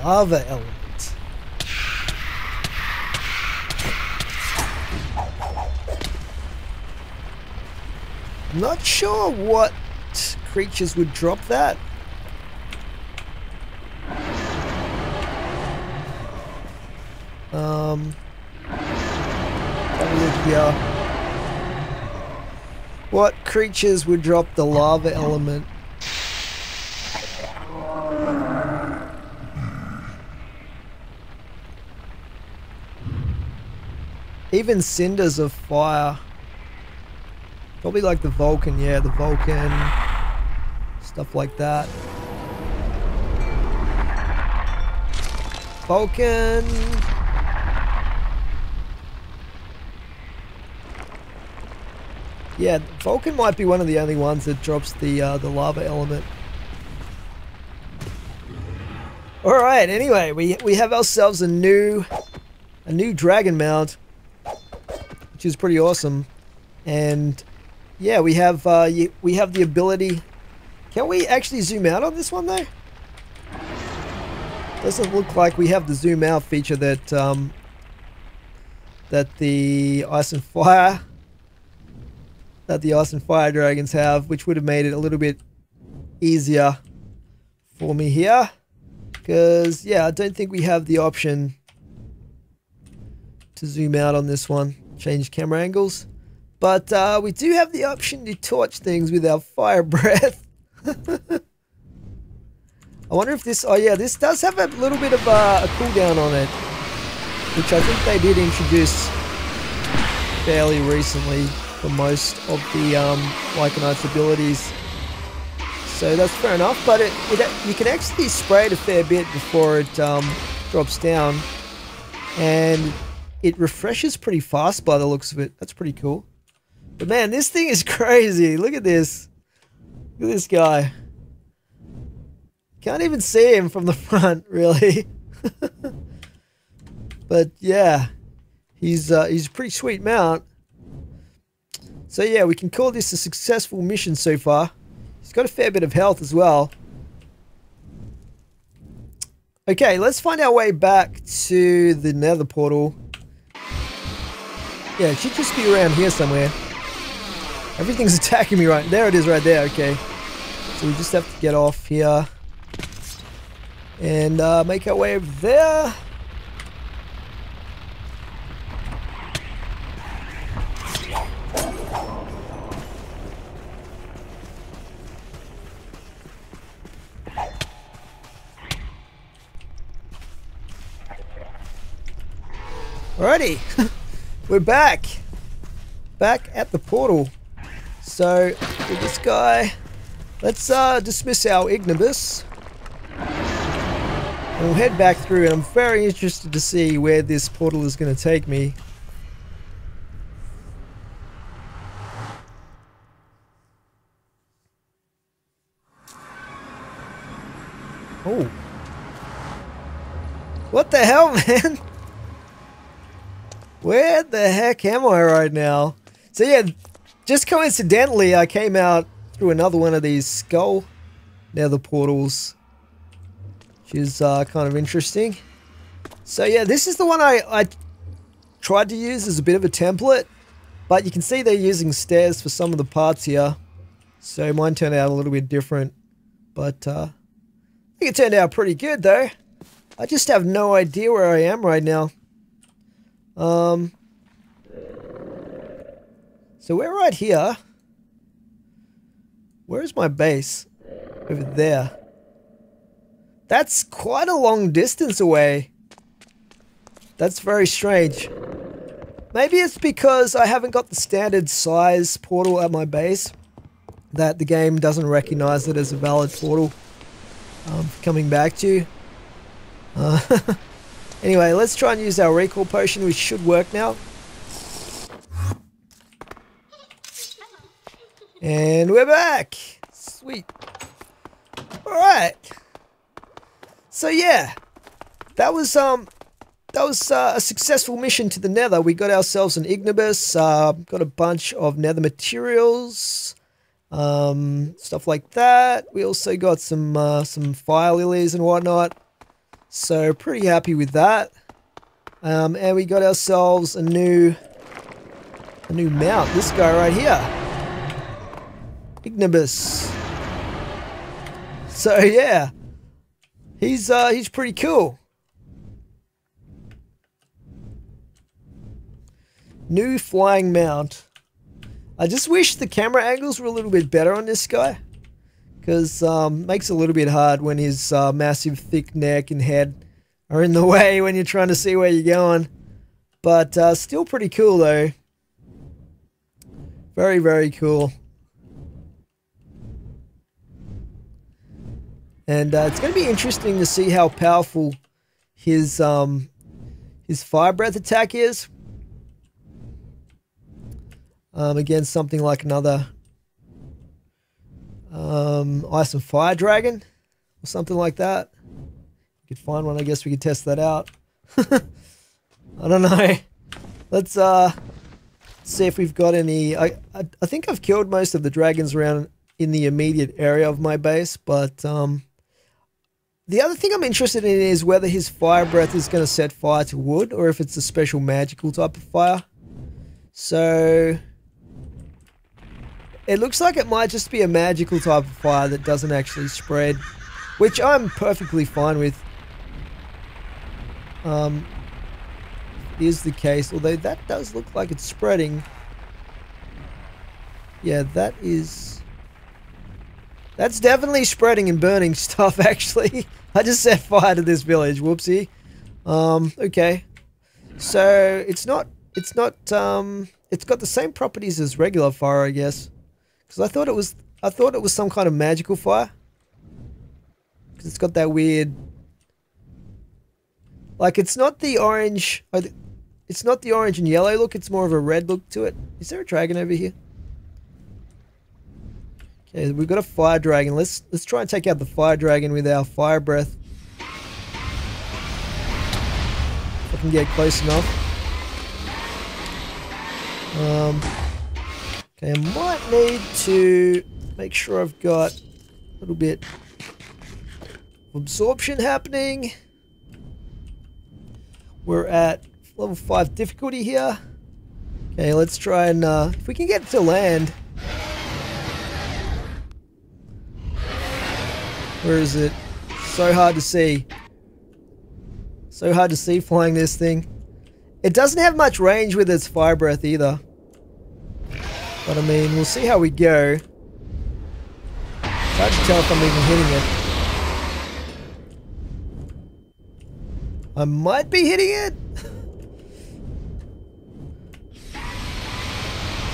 Lava element. I'm not sure what creatures would drop that. Have a look here. What creatures would drop the lava element? Even cinders of fire. Probably like the Vulcan, yeah, the Vulcan. Stuff like that. Vulcan. Yeah, Vulcan might be one of the only ones that drops the lava element. Alright, anyway, we have ourselves a new dragon mount, which is pretty awesome. And yeah, we have the ability Can we actually zoom out on this one though? Doesn't look like we have the zoom out feature that that the ice and fire dragons have, which would have made it a little bit easier for me here. Because yeah, I don't think we have the option to zoom out on this one, change camera angles. But we do have the option to torch things with our fire breath. I wonder if this... Oh yeah, this does have a little bit of a cooldown on it, which I think they did introduce fairly recently for most of the Lycanite's abilities. So that's fair enough, but you can actually spray it a fair bit before it drops down. And it refreshes pretty fast by the looks of it. That's pretty cool. But man, this thing is crazy. Look at this. Look at this guy. Can't even see him from the front, really. But yeah, he's a pretty sweet mount. So yeah, we can call this a successful mission so far. He's got a fair bit of health as well. Okay, let's find our way back to the Nether Portal. Yeah, it should just be around here somewhere. Everything's attacking me right there. It is right there. Okay, so we just have to get off here and make our way over there. Alrighty, we're back at the portal. So with this guy, let's dismiss our Ignibus and we'll head back through, and I'm very interested to see where this portal is going to take me. Oh, what the hell, man? Where the heck am I right now? So yeah, just coincidentally, I came out through another one of these skull nether portals, which is kind of interesting. So yeah, this is the one I tried to use as a bit of a template, but you can see they're using stairs for some of the parts here. So mine turned out a little bit different, but I think it turned out pretty good though. I just have no idea where I am right now. So we're right here. Where's my base? Over there. That's quite a long distance away. That's very strange. Maybe it's because I haven't got the standard size portal at my base, that the game doesn't recognize it as a valid portal coming back to you. Anyway, let's try and use our recall potion, which should work now. And we're back! Sweet. Alright. So yeah, that was a successful mission to the Nether. We got ourselves an Ignibus, got a bunch of Nether materials, stuff like that. We also got some fire lilies and whatnot. So pretty happy with that. And we got ourselves a new mount. This guy right here, Ignibus. So yeah, he's pretty cool. New flying mount. I just wish the camera angles were a little bit better on this guy, because makes it a little bit hard when his massive thick neck and head are in the way when you're trying to see where you're going. But still pretty cool though. Very, very cool. And it's going to be interesting to see how powerful his fire breath attack is against something like another ice and fire dragon or something like that. We could find one. I guess we could test that out. I don't know. Let's see if we've got any. I think I've killed most of the dragons around in the immediate area of my base, but the other thing I'm interested in is whether his fire breath is going to set fire to wood or if it's a special magical type of fire. So it looks like it might just be a magical type of fire that doesn't actually spread, which I'm perfectly fine with. Is the case, although that does look like it's spreading. Yeah, that's definitely spreading and burning stuff, actually. I just set fire to this village, whoopsie. Okay. So it's got the same properties as regular fire, I guess. Because I thought it was some kind of magical fire. Because it's got that weird, like, it's not the orange, it's not the orange and yellow look, it's more of a red look to it. Is there a dragon over here? Okay, we've got a fire dragon. Let's try and take out the fire dragon with our fire breath. If I can get close enough. Okay, I might need to make sure I've got a little bit of absorption happening. We're at level 5 difficulty here. Okay, let's try and if we can get to land. Where is it? So hard to see. So hard to see flying this thing. It doesn't have much range with its fire breath either. But I mean, we'll see how we go. It's hard to tell if I'm even hitting it. I might be hitting it.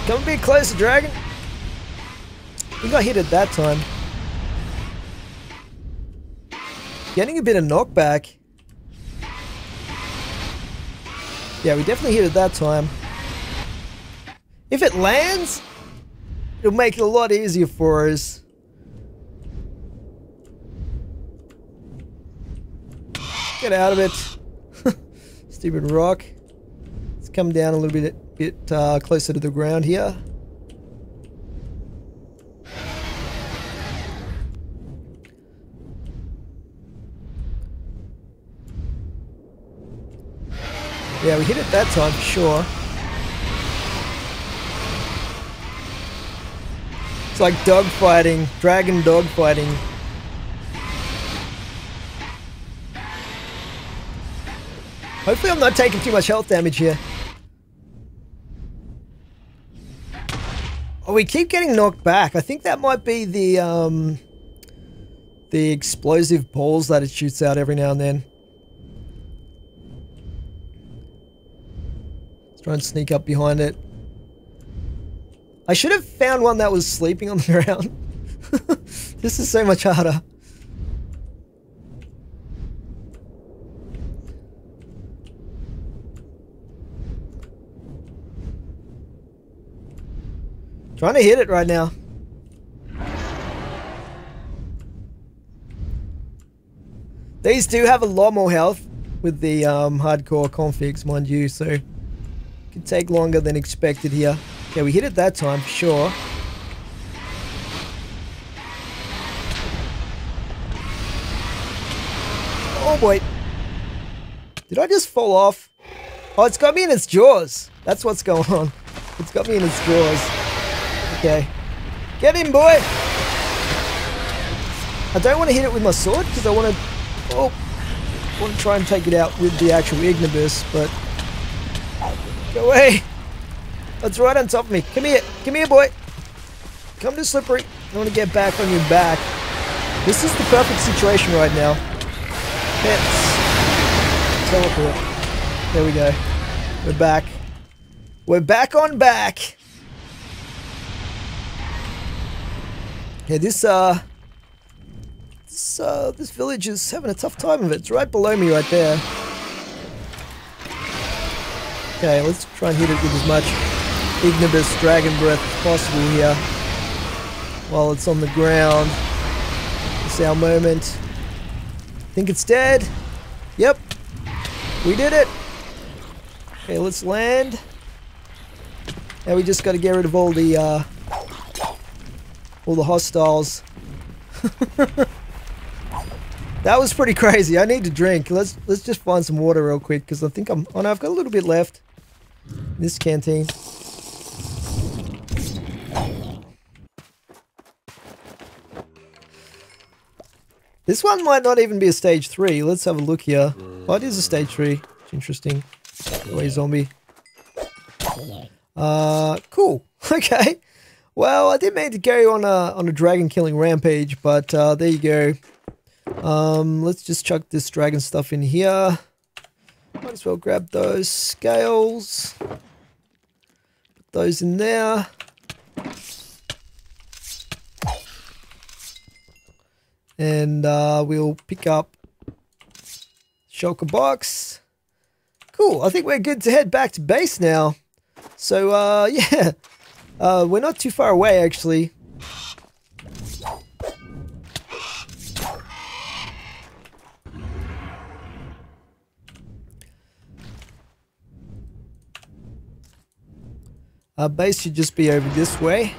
Come a bit closer, dragon. I think I hit it that time. Getting a bit of knockback. Yeah, we definitely hit it that time. If it lands, it'll make it a lot easier for us. Get out of it. Stupid rock. Let's come down a little bit closer to the ground here. Yeah, we hit it that time for sure. It's like dogfighting, dragon dogfighting. Hopefully I'm not taking too much health damage here. Oh, we keep getting knocked back. I think that might be the explosive balls that it shoots out every now and then. Let's try and sneak up behind it. I should have found one that was sleeping on the ground. This is so much harder. Trying to hit it right now. These do have a lot more health with the hardcore configs, mind you, so it could take longer than expected here. Okay, we hit it that time for sure. Oh boy. Did I just fall off? Oh, it's got me in its jaws. That's what's going on. It's got me in its jaws. Okay. Get him, boy! I don't want to hit it with my sword because I want to... Oh, I want to try and take it out with the actual Ignibus, but... Go away! That's right on top of me. Come here. Come here, boy. Come to Slippery. I want to get back on your back. This is the perfect situation right now. Pets. Teleport. There we go. We're back. We're back on back. Yeah, this village is having a tough time of it. It's right below me right there. Okay, let's try and hit it with as much Ignibus Dragon Breath as possible here while it's on the ground. It's our moment. Think it's dead? Yep. We did it. Okay, let's land. Now we just got to get rid of all the all the hostiles. That was pretty crazy. I need to drink. Let's just find some water real quick because I think oh no, I've got a little bit left in this canteen. This one might not even be a stage 3. Let's have a look here. Oh, it is a stage 3. It's interesting. Away zombie. Cool. Okay. Well, I did mean to go on a dragon killing rampage, but there you go. Let's just chuck this dragon stuff in here. Might as well grab those scales. Put those in there. And we'll pick up shulker box. Cool, I think we're good to head back to base now. So, yeah. We're not too far away, actually. Our base should just be over this way.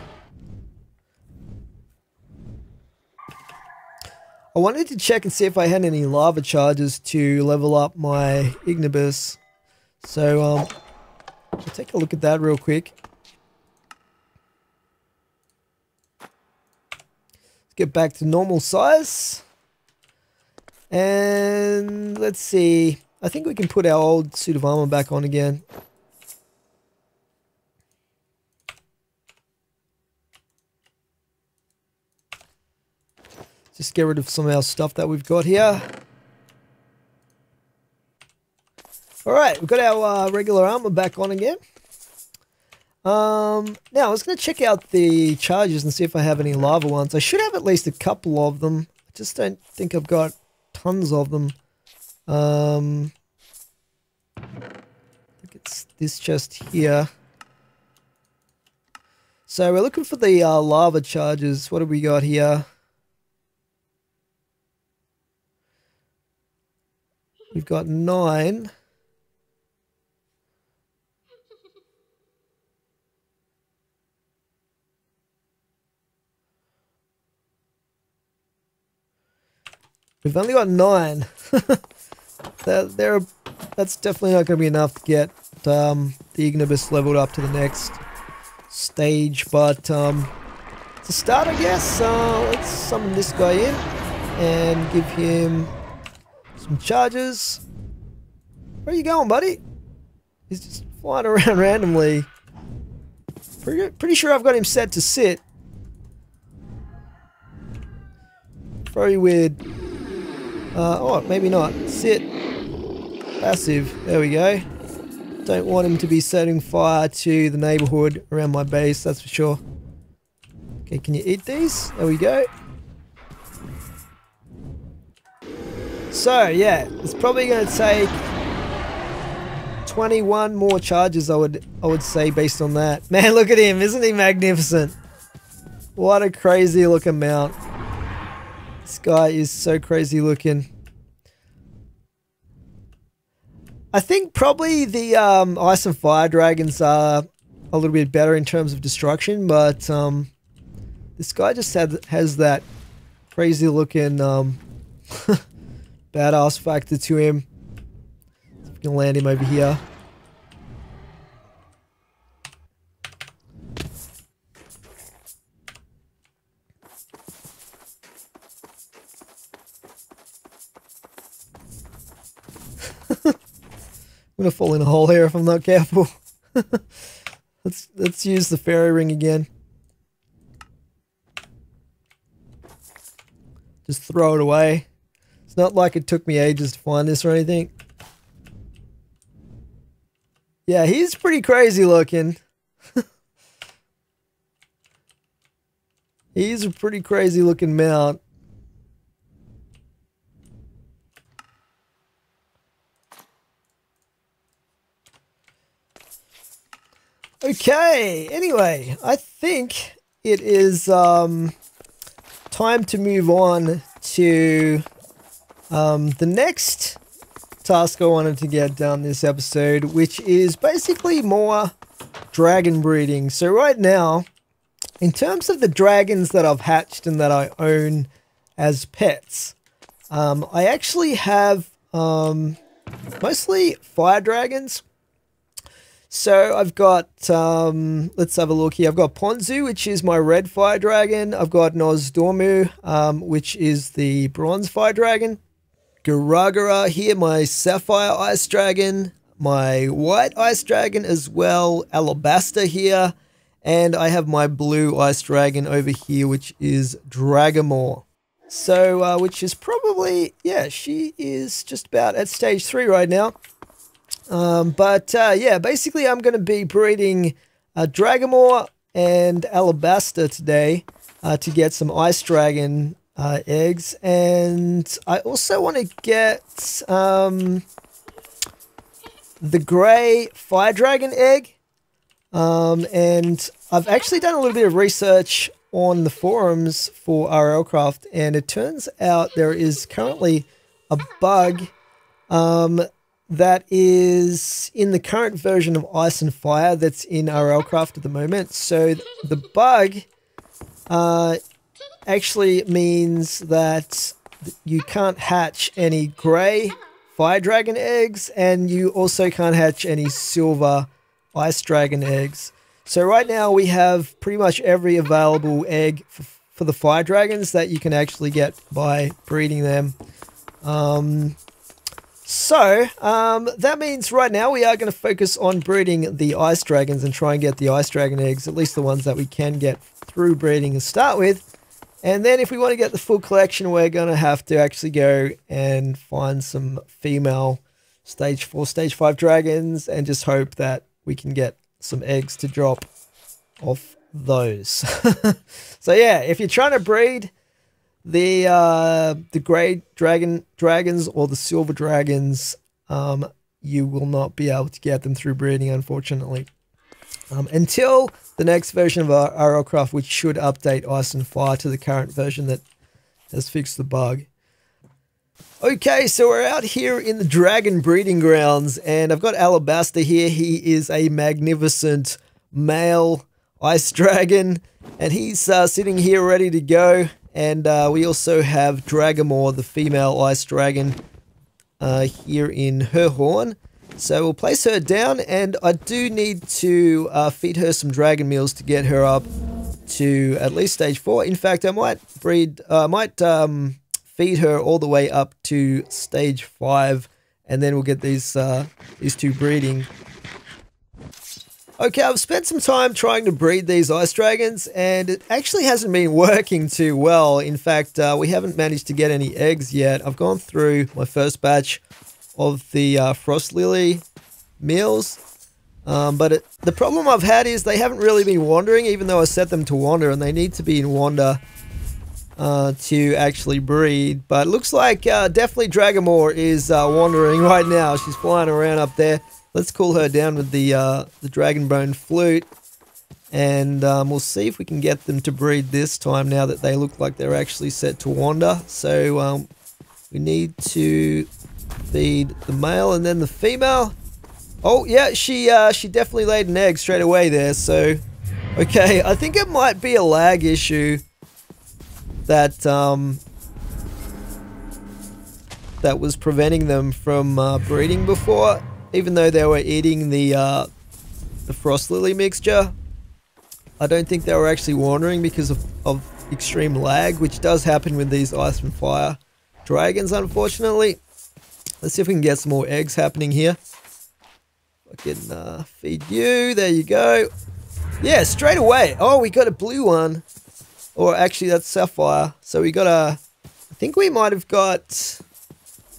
I wanted to check and see if I had any lava charges to level up my Ignibus. So, I'll take a look at that real quick. Let's get back to normal size. And let's see. I think we can put our old suit of armor back on again. Just get rid of some of our stuff that we've got here. Alright, we've got our regular armor back on again. Now, I was going to check out the charges and see if I have any lava ones. I should have at least a couple of them. I just don't think I've got tons of them. I think it's this chest here. So we're looking for the lava charges. What have we got here? We've got 9. We've only got 9. That's definitely not going to be enough to get the Ignibus leveled up to the next stage, but it's a start, I guess. Let's summon this guy in and give him some charges. Where are you going, buddy? He's just flying around randomly. Pretty sure I've got him set to sit. Very weird. Oh, maybe not. Sit. Passive. There we go. Don't want him to be setting fire to the neighborhood around my base, that's for sure. Okay, can you eat these? There we go. So, yeah, it's probably going to take 21 more charges, I would say, based on that. Man, look at him. Isn't he magnificent? What a crazy looking mount. This guy is so crazy looking. I think probably the Ice and Fire Dragons are a little bit better in terms of destruction, but this guy just has that crazy looking badass factor to him. So we can land him over here. I'm gonna fall in a hole here if I'm not careful. Let's use the fairy ring again. Just throw it away. It's not like it took me ages to find this or anything. Yeah, he's pretty crazy looking. He's a pretty crazy looking mount. Okay, anyway, I think it is time to move on to the next task I wanted to get done this episode, which is basically more dragon breeding. So right now, In terms of the dragons that I've hatched and that I own as pets, I actually have mostly fire dragons. So I've got, let's have a look here. I've got Ponzu, which is my red fire dragon. I've got Nozdormu, which is the bronze fire dragon. Garagara here, my sapphire ice dragon. My white ice dragon as well. Alabaster here. And I have my blue ice dragon over here, which is Dragomore. So, which is probably, yeah, she is just about at stage 3 right now. Yeah, basically I'm going to be breeding Dragomore and Alabaster today to get some ice dragon eggs. And I also want to get the grey fire dragon egg. And I've actually done a little bit of research on the forums for RLCraft, and it turns out there is currently a bug that is in the current version of Ice and Fire that's in RLCraft at the moment. So the bug actually means that you can't hatch any grey fire dragon eggs, and you also can't hatch any silver ice dragon eggs. So right now we have pretty much every available egg for the fire dragons that you can actually get by breeding them. That means right now we are going to focus on breeding the ice dragons and try and get the ice dragon eggs, at least the ones that we can get through breeding to start with. And then if we want to get the full collection, we're going to have to actually go and find some female stage 4, stage 5 dragons and just hope that we can get some eggs to drop off those. So yeah, if you're trying to breed the grey dragons or the silver dragons, you will not be able to get them through breeding, unfortunately. Until the next version of RLCraft, which should update Ice and Fire to the current version that has fixed the bug. Okay, so we're out here in the dragon breeding grounds, and I've got Alabaster here. He is a magnificent male ice dragon, and he's sitting here ready to go. And we also have Dragomore, the female ice dragon, here in her horn. So we'll place her down, and I do need to feed her some dragon meals to get her up to at least stage 4. In fact, I might feed her all the way up to stage 5, and then we'll get these two breeding. Okay, I've spent some time trying to breed these ice dragons, and it actually hasn't been working too well. In fact, we haven't managed to get any eggs yet. I've gone through my first batch of the frost lily meals, but the problem I've had is they haven't really been wandering, even though I set them to wander, and they need to be in wander to actually breed. But it looks like definitely Dragomore is wandering right now. She's flying around up there. Let's cool her down with the dragon bone flute, and we'll see if we can get them to breed this time now that they look like they're actually set to wander. So we need to feed the male and then the female. Oh yeah, she definitely laid an egg straight away there. So okay, I think it might be a lag issue that that was preventing them from breeding before, even though they were eating the frost lily mixture. I don't think they were actually wandering because of extreme lag, which does happen with these ice and fire dragons, unfortunately. Let's see if we can get some more eggs happening here. I can feed you. There you go. Yeah, straight away. Oh, we got a blue one. Or actually, that's Sapphire. So we got a... I think we might have got...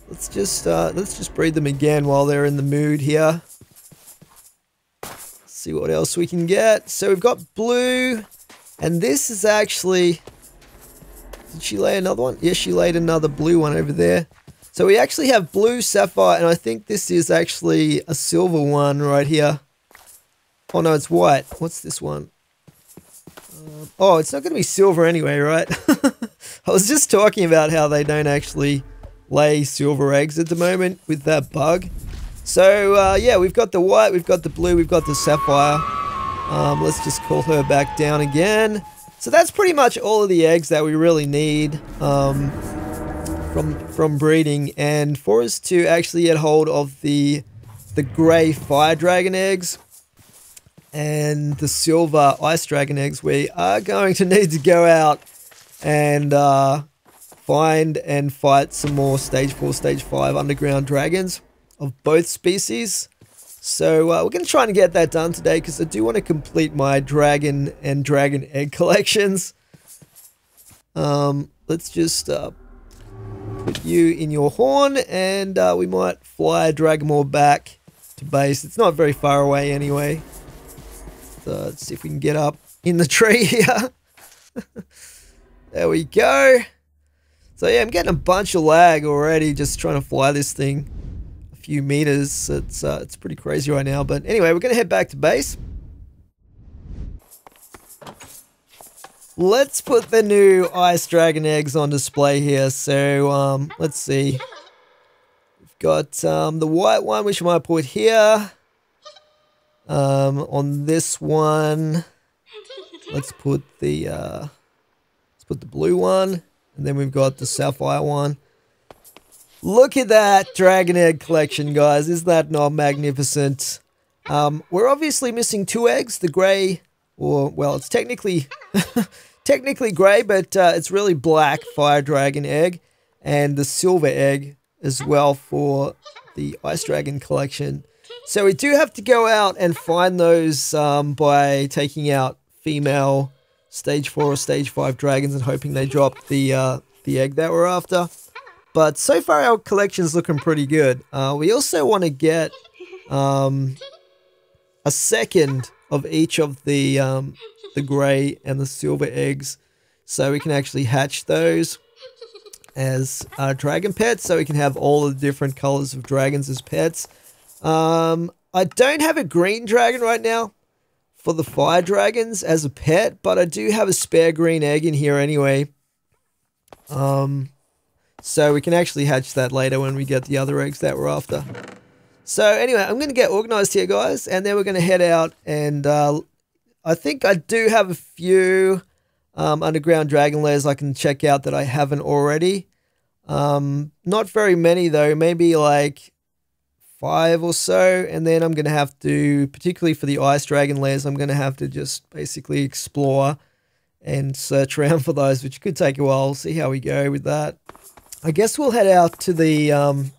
Let's just breed them again while they're in the mood here. See what else we can get. So we've got blue. And this is actually... Did she lay another one? Yes, she laid another blue one over there. So we actually have blue, sapphire, and I think this is actually a silver one right here. Oh no, it's white. What's this one? Oh, it's not going to be silver anyway, right? I was just talking about how they don't actually lay silver eggs at the moment with that bug. So yeah, we've got the white, we've got the blue, we've got the sapphire. Let's just call her back down again. So that's pretty much all of the eggs that we really need from breeding. And for us to actually get hold of the grey fire dragon eggs and the silver ice dragon eggs, we are going to need to go out and find and fight some more stage 4, stage 5 underground dragons of both species. So we're going to try and get that done today because I do want to complete my dragon and dragon egg collections. Let's just put you in your horn, and we might fly Dragonmore back to base. It's not very far away anyway. So let's see if we can get up in the tree here. There we go. So yeah, I'm getting a bunch of lag already just trying to fly this thing a few meters. It's pretty crazy right now. But anyway, we're going to head back to base. Let's put the new ice dragon eggs on display here. So let's see. We've got the white one, which I might put here. On this one, let's put the blue one, and then we've got the sapphire one. Look at that dragon egg collection, guys. Is that not magnificent? We're obviously missing 2 eggs. The grey, or well, it's technically technically grey, but it's really black fire dragon egg, and the silver egg as well for the ice dragon collection. So we do have to go out and find those by taking out female stage 4 or stage 5 dragons and hoping they drop the egg that we're after. But so far our collection's looking pretty good. We also want to get a second of each of the grey and the silver eggs, so we can actually hatch those as dragon pets, so we can have all the different colors of dragons as pets. I don't have a green dragon right now for the fire dragons as a pet, but I do have a spare green egg in here anyway. So we can actually hatch that later when we get the other eggs that we're after. So anyway, I'm going to get organized here, guys, and then we're going to head out, and I think I do have a few underground Dragon Lairs I can check out that I haven't already. Not very many though, maybe like 5 or so, and then I'm going to have to, particularly for the Ice Dragon Lairs, I'm going to have to just basically explore and search around for those, which could take a while. We'll see how we go with that. I guess we'll head out to the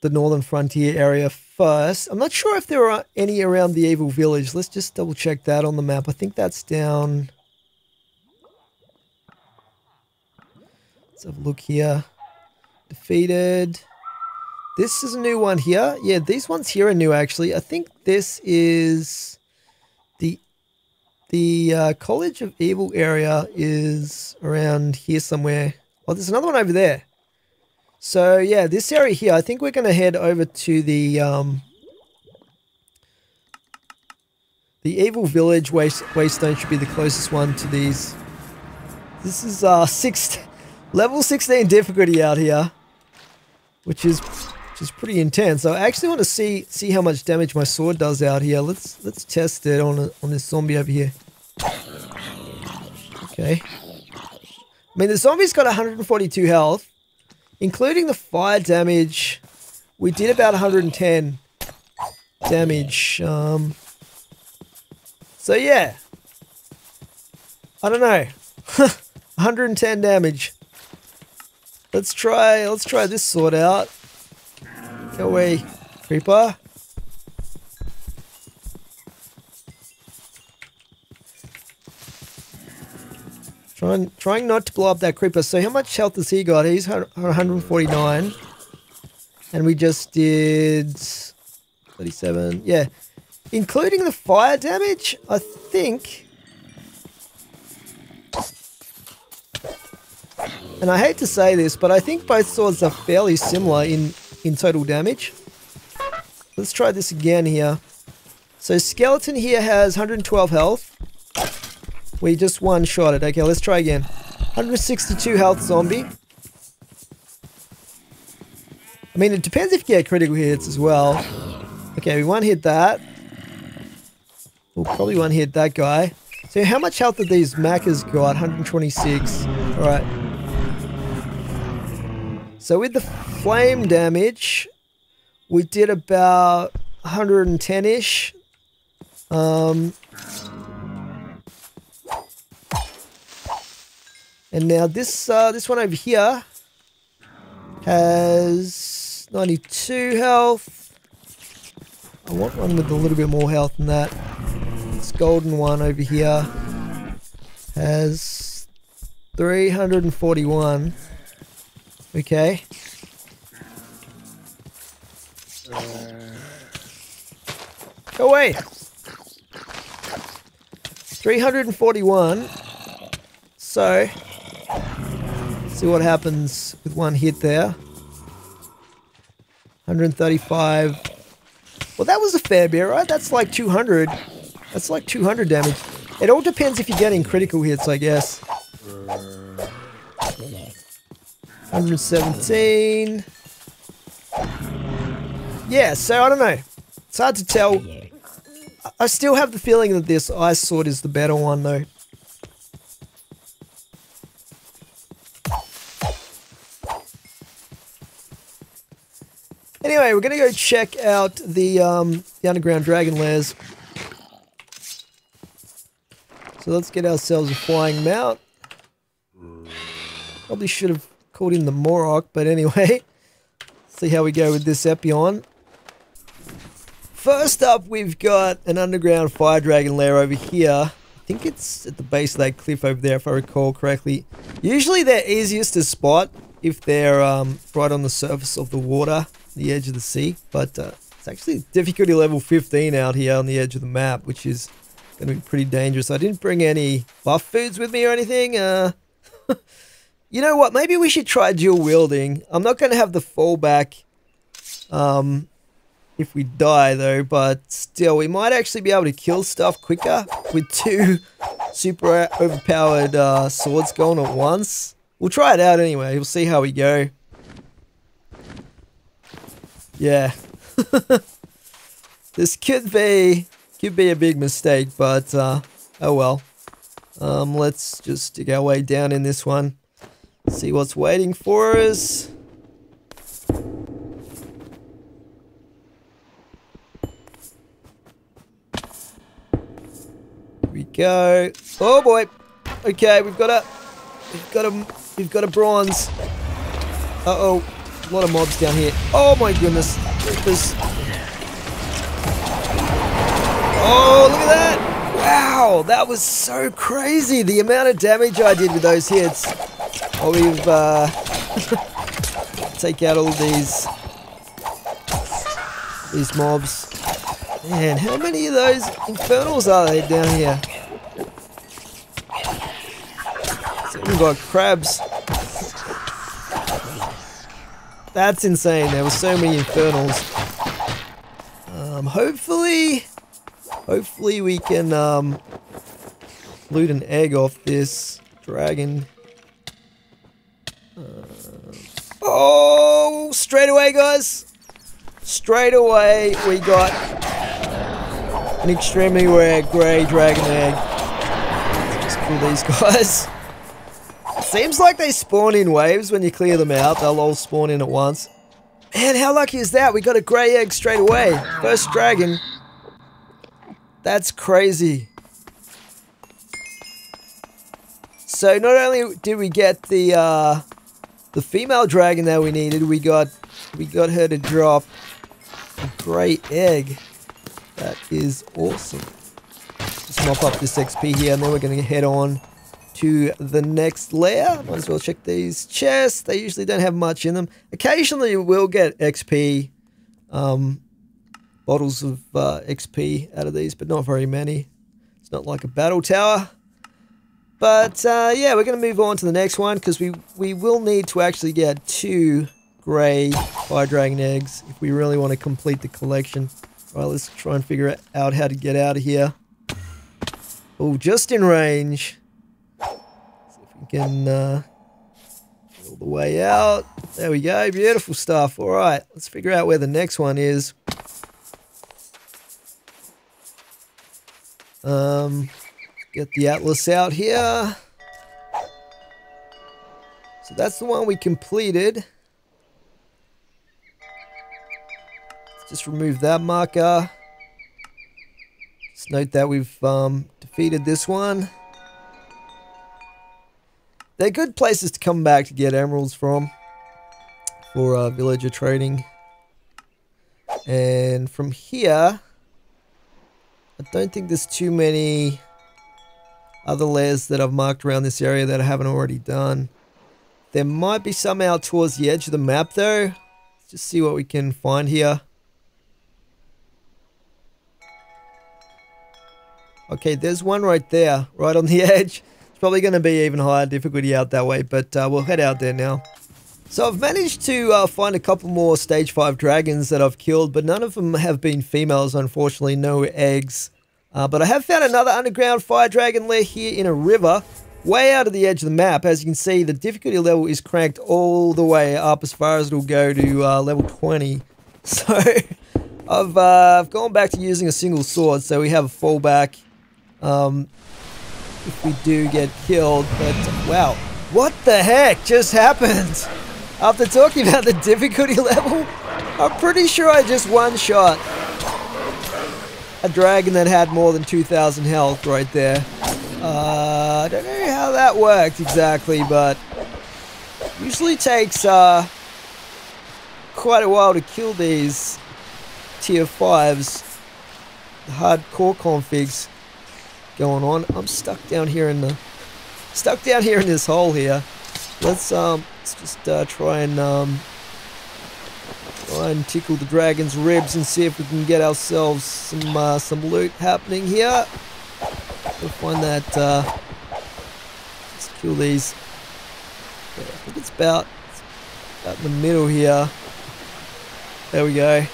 northern frontier area first. I'm not sure if there are any around the evil village. Let's just double check that on the map. I think that's down. Let's have a look here. Defeated. This is a new one here. Yeah, these ones here are new actually. I think this is the College of Evil area is around here somewhere. Oh, there's another one over there. So yeah, this area here, I think we're going to head over to the Evil Village. Waystone should be the closest one to these. This is level 16 difficulty out here, which is pretty intense. I actually want to see how much damage my sword does out here. Let's test it on this zombie over here. Okay. I mean, the zombie's got 142 health. Including the fire damage, we did about 110 damage. So yeah, I don't know, 110 damage. Let's try this sword out. Go away, creeper. Trying not to blow up that creeper. So how much health has he got? He's 149. And we just did 37. Yeah. Including the fire damage, I think. And I hate to say this, but I think both swords are fairly similar in total damage. Let's try this again here. So skeleton here has 112 health. We just one-shot it. Okay, let's try again. 162 health zombie. I mean, it depends if you get critical hits as well. Okay, we one-hit that. We'll probably one hit that guy. So how much health have these Macas got? 126. Alright. So with the flame damage, we did about 110-ish. And now this one over here has 92 health. I want one with a little bit more health than that. This golden one over here has 341. Okay. Go away. 341. So, see what happens with one hit there. 135. Well, that was a fair bit, right? That's like 200. That's like 200 damage. It all depends if you're getting critical hits, I guess. 117. Yeah, so I don't know. It's hard to tell. I still have the feeling that this ice sword is the better one, though. Anyway, we're going to go check out the underground Dragon Lairs. So let's get ourselves a flying mount. Probably should have called in the Morok, but anyway. See how we go with this Epion. First up, we've got an underground fire dragon lair over here. I think it's at the base of that cliff over there, if I recall correctly. Usually they're easiest to spot if they're right on the surface of the water, the edge of the sea. But it's actually difficulty level 15 out here on the edge of the map, which is going to be pretty dangerous. I didn't bring any buff foods with me or anything. You know what? Maybe we should try dual wielding. I'm not going to have the fallback if we die, though. But still, we might actually be able to kill stuff quicker with two super overpowered swords going at once. We'll try it out anyway. We'll see how we go. Yeah. This could be a big mistake, but oh well. Let's just dig our way down in this one. See what's waiting for us. Here we go. Oh boy. Okay, we've got a bronze. Uh-oh. A lot of mobs down here. Oh my goodness. Oh, look at that. Wow, that was so crazy. The amount of damage I did with those hits. Oh, we've take out all these mobs. Man, how many of those infernals are there down here? It's even got crabs. That's insane. There were so many infernals. Hopefully we can loot an egg off this dragon. Oh, straight away, guys. Straight away, we got an extremely rare grey dragon egg. Let's just kill these guys. Seems like they spawn in waves when you clear them out. They'll all spawn in at once. Man, how lucky is that? We got a grey egg straight away. First dragon. That's crazy. So not only did we get the female dragon that we needed, we got her to drop a grey egg. That is awesome. Just mop up this XP here, and then we're going to head on to the next lair. Might as well check these chests. They usually don't have much in them. Occasionally we'll get XP, bottles of XP out of these, but not very many. It's not like a battle tower. But yeah, we're going to move on to the next one, because we will need to actually get 2 grey fire dragon eggs if we really want to complete the collection. Right, let's try and figure out how to get out of here. Oh, just in range. See if we can all the way out. There we go. Beautiful stuff. All right, let's figure out where the next one is. Get the atlas out here. So that's the one we completed. Let's just remove that marker. Just note that we've defeated this one. They're good places to come back to get emeralds from for villager trading. And from here, I don't think there's too many other lairs that I've marked around this area that I haven't already done. There might be some out towards the edge of the map though. Let's just see what we can find here. Okay, there's one right there, right on the edge. It's probably going to be even higher difficulty out that way, but we'll head out there now. So I've managed to find a couple more stage 5 dragons that I've killed, but none of them have been females, unfortunately, no eggs. But I have found another underground fire dragon lair here in a river, way out of the edge of the map. As you can see, the difficulty level is cranked all the way up as far as it'll go to level 20. So I've gone back to using a single sword, so we have a fallback if we do get killed. But wow, what the heck just happened? After talking about the difficulty level, I'm pretty sure I just one-shot a dragon that had more than 2,000 health right there. I don't know how that worked exactly, but usually takes quite a while to kill these tier 5s. The hardcore configs going on. I'm stuck down here in this hole here. Let's just try and tickle the dragon's ribs and see if we can get ourselves some loot happening here. We'll find that. Let's kill these. Yeah, I think it's about in the middle here. There we go.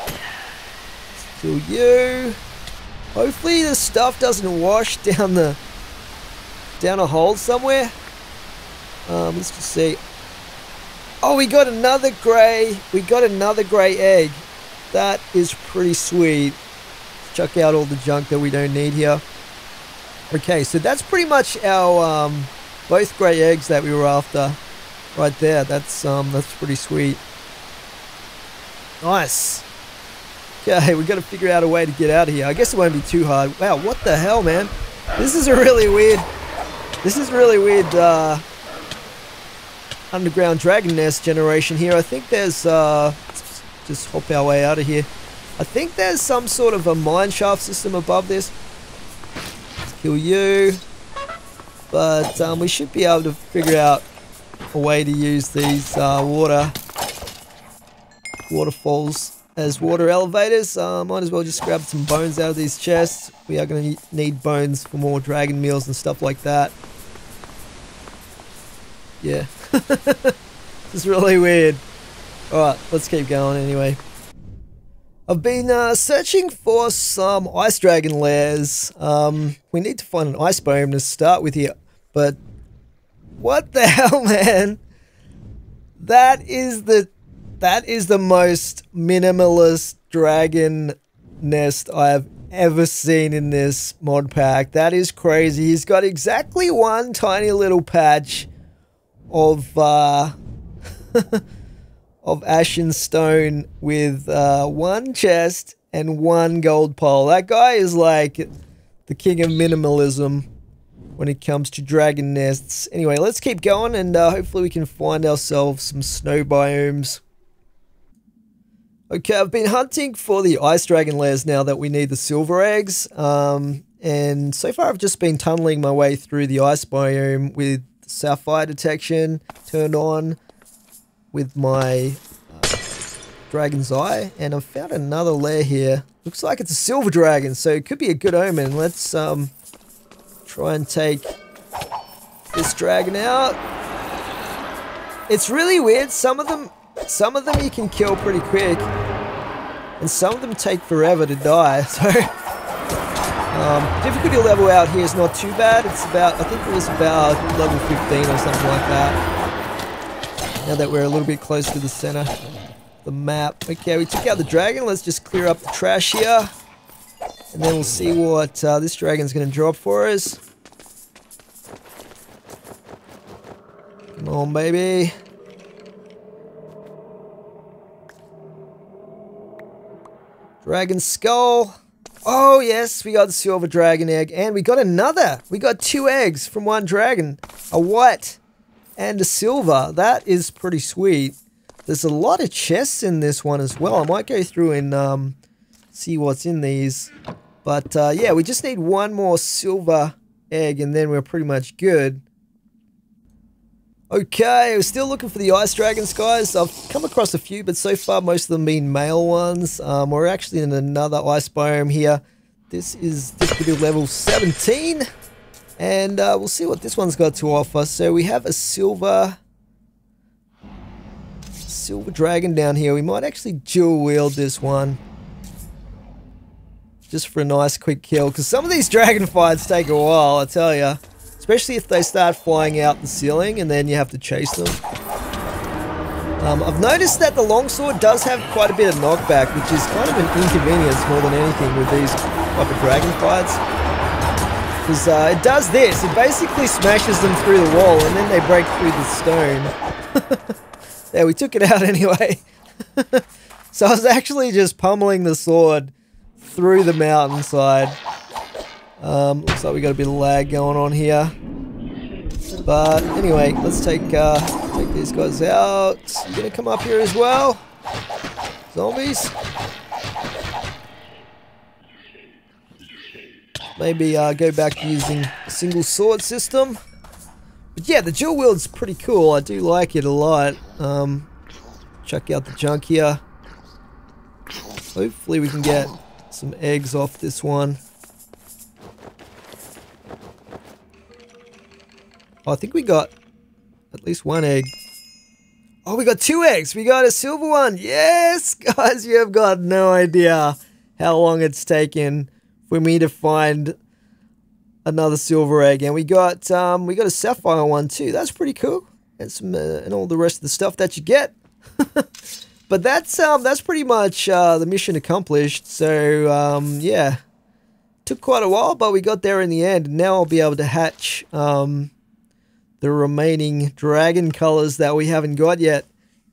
Let's kill you. Hopefully the stuff doesn't wash down a hole somewhere. Let's just see. Oh, we got another grey. We got another grey egg. That is pretty sweet. Let's chuck out all the junk that we don't need here. Okay, so that's pretty much our both grey eggs that we were after, right there. That's pretty sweet. Nice. Okay, we got to figure out a way to get out of here. I guess it won't be too hard. Wow, what the hell, man? This is really weird underground dragon nest generation here. I think there's let's just hop our way out of here. I think there's some sort of a mine shaft system above this. Let's kill you. But we should be able to figure out a way to use these waterfalls as water elevators. Might as well just grab some bones out of these chests. We are going to need bones for more dragon meals and stuff like that. Yeah. This is really weird. Alright, let's keep going anyway. I've been searching for some ice dragon lairs. We need to find an ice biome to start with here. But what the hell, man? That is the most minimalist dragon nest I have ever seen in this mod pack. That is crazy. He's got exactly one tiny little patch of of ashen stone with one chest and one gold pole. That guy is like the king of minimalism when it comes to dragon nests. Anyway, let's keep going and hopefully we can find ourselves some snow biomes. Okay, I've been hunting for the ice dragon lairs now that we need the silver eggs. And so far I've just been tunneling my way through the ice biome with Sapphire detection turned on with my dragon's eye, and I've found another lair here. Looks like it's a silver dragon, so it could be a good omen. Let's try and take this dragon out. It's really weird. Some of them you can kill pretty quick, and some of them take forever to die. So difficulty level out here is not too bad. It's about, I think it was about level 15 or something like that. Now that we're a little bit close to the center. the map. Okay, we took out the dragon. Let's just clear up the trash here. And then we'll see what this dragon's going to drop for us. Come on, baby. Dragon skull. Oh, yes, we got the silver dragon egg. And we got another. We got 2 eggs from one dragon. A white and a silver. That is pretty sweet. There's a lot of chests in this one as well. I might go through and see what's in these. But yeah, we just need one more silver egg and then we're pretty much good. Okay, we're still looking for the ice dragons, guys. I've come across a few, but so far most of them being male ones. We're actually in another ice biome here. This is difficulty level 17. And we'll see what this one's got to offer. So we have a silver dragon down here. We might actually dual wield this one. Just for a nice quick kill. Because some of these dragon fights take a while, I tell ya. Especially if they start flying out the ceiling and then you have to chase them. I've noticed that the longsword does have quite a bit of knockback, which is kind of an inconvenience more than anything with these type of dragon fights. Because it does this. It basically smashes them through the wall and then they break through the stone. There, we took it out anyway. So I was actually just pummeling the sword through the mountainside. Looks like we got a bit of lag going on here. But anyway, let's take these guys out. You gonna come up here as well? Zombies? Maybe go back to using a single sword system. But yeah, the dual wield's pretty cool. I do like it a lot. Check out the junk here. Hopefully we can get some eggs off this one. Oh, I think we got at least 1 egg. Oh, we got 2 eggs. We got a silver one. Yes, guys, you have got no idea how long it's taken for me to find another silver egg. And we got a sapphire one too. That's pretty cool. And some and all the rest of the stuff that you get. But that's pretty much the mission accomplished. So yeah, took quite a while, but we got there in the end. Now I'll be able to hatch the remaining dragon colors that we haven't got yet,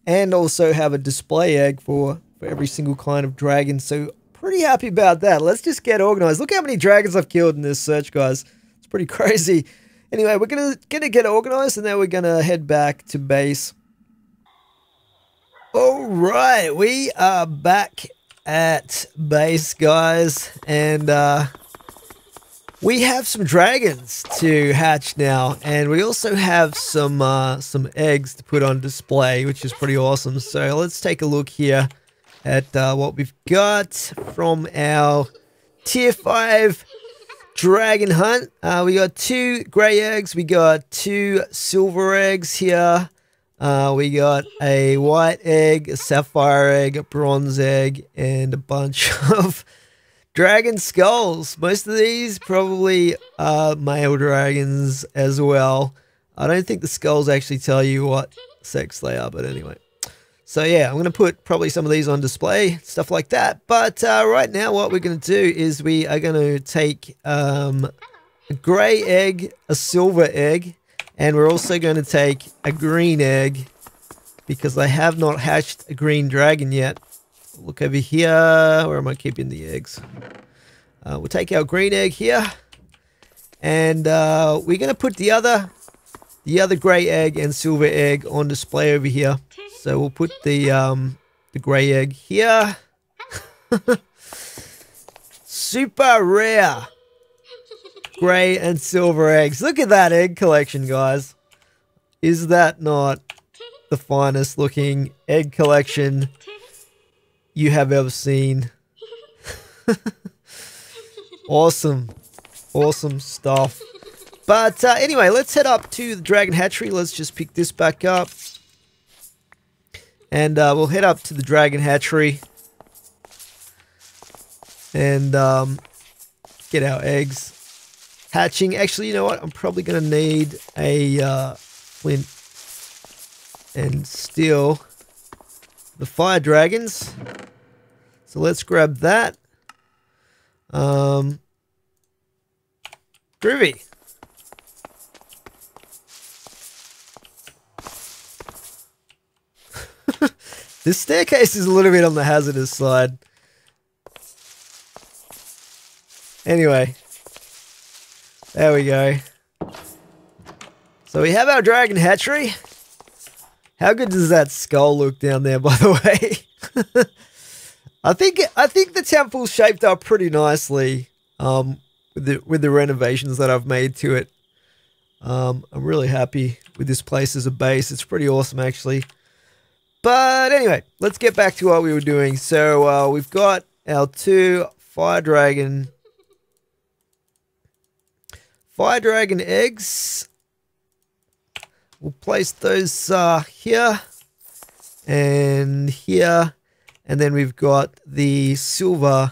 and also have a display egg for every single kind of dragon. So pretty happy about that. Let's just get organized. Look how many dragons I've killed in this search, guys. It's pretty crazy. Anyway, we're gonna get organized, and then we're gonna head back to base. All right, we are back at base, guys, and we have some dragons to hatch now, and we also have some eggs to put on display, which is pretty awesome. So let's take a look here at what we've got from our tier 5 dragon hunt. We got 2 grey eggs, we got 2 silver eggs here, we got a white egg, a sapphire egg, a bronze egg, and a bunch of dragon skulls. Most of these probably are male dragons as well. I don't think the skulls actually tell you what sex they are, but anyway. So yeah, I'm going to put probably some of these on display, stuff like that. But right now what we're going to do is we are going to take a grey egg, a silver egg, and we're also going to take a green egg because I have not hatched a green dragon yet. Look over here. Where am I keeping the eggs? We'll take our green egg here, and we're going to put the other grey egg and silver egg on display over here. So we'll put the grey egg here. Super rare grey and silver eggs. Look at that egg collection, guys. Is that not the finest looking egg collection you have ever seen? Awesome stuff. But anyway, let's head up to the Dragon Hatchery. Let's just pick this back up, and we'll head up to the Dragon Hatchery and get our eggs hatching. Actually, you know what, I'm probably gonna need a flint and steel. the fire dragons. So let's grab that. Groovy. This staircase is a little bit on the hazardous side. Anyway. There we go. So we have our Dragon Hatchery. How good does that skull look down there, by the way? I think the temple's shaped up pretty nicely with the renovations that I've made to it. I'm really happy with this place as a base. It's pretty awesome, actually. But anyway, let's get back to what we were doing. So we've got our 2 fire dragon eggs. We'll place those here and here, and then we've got the silver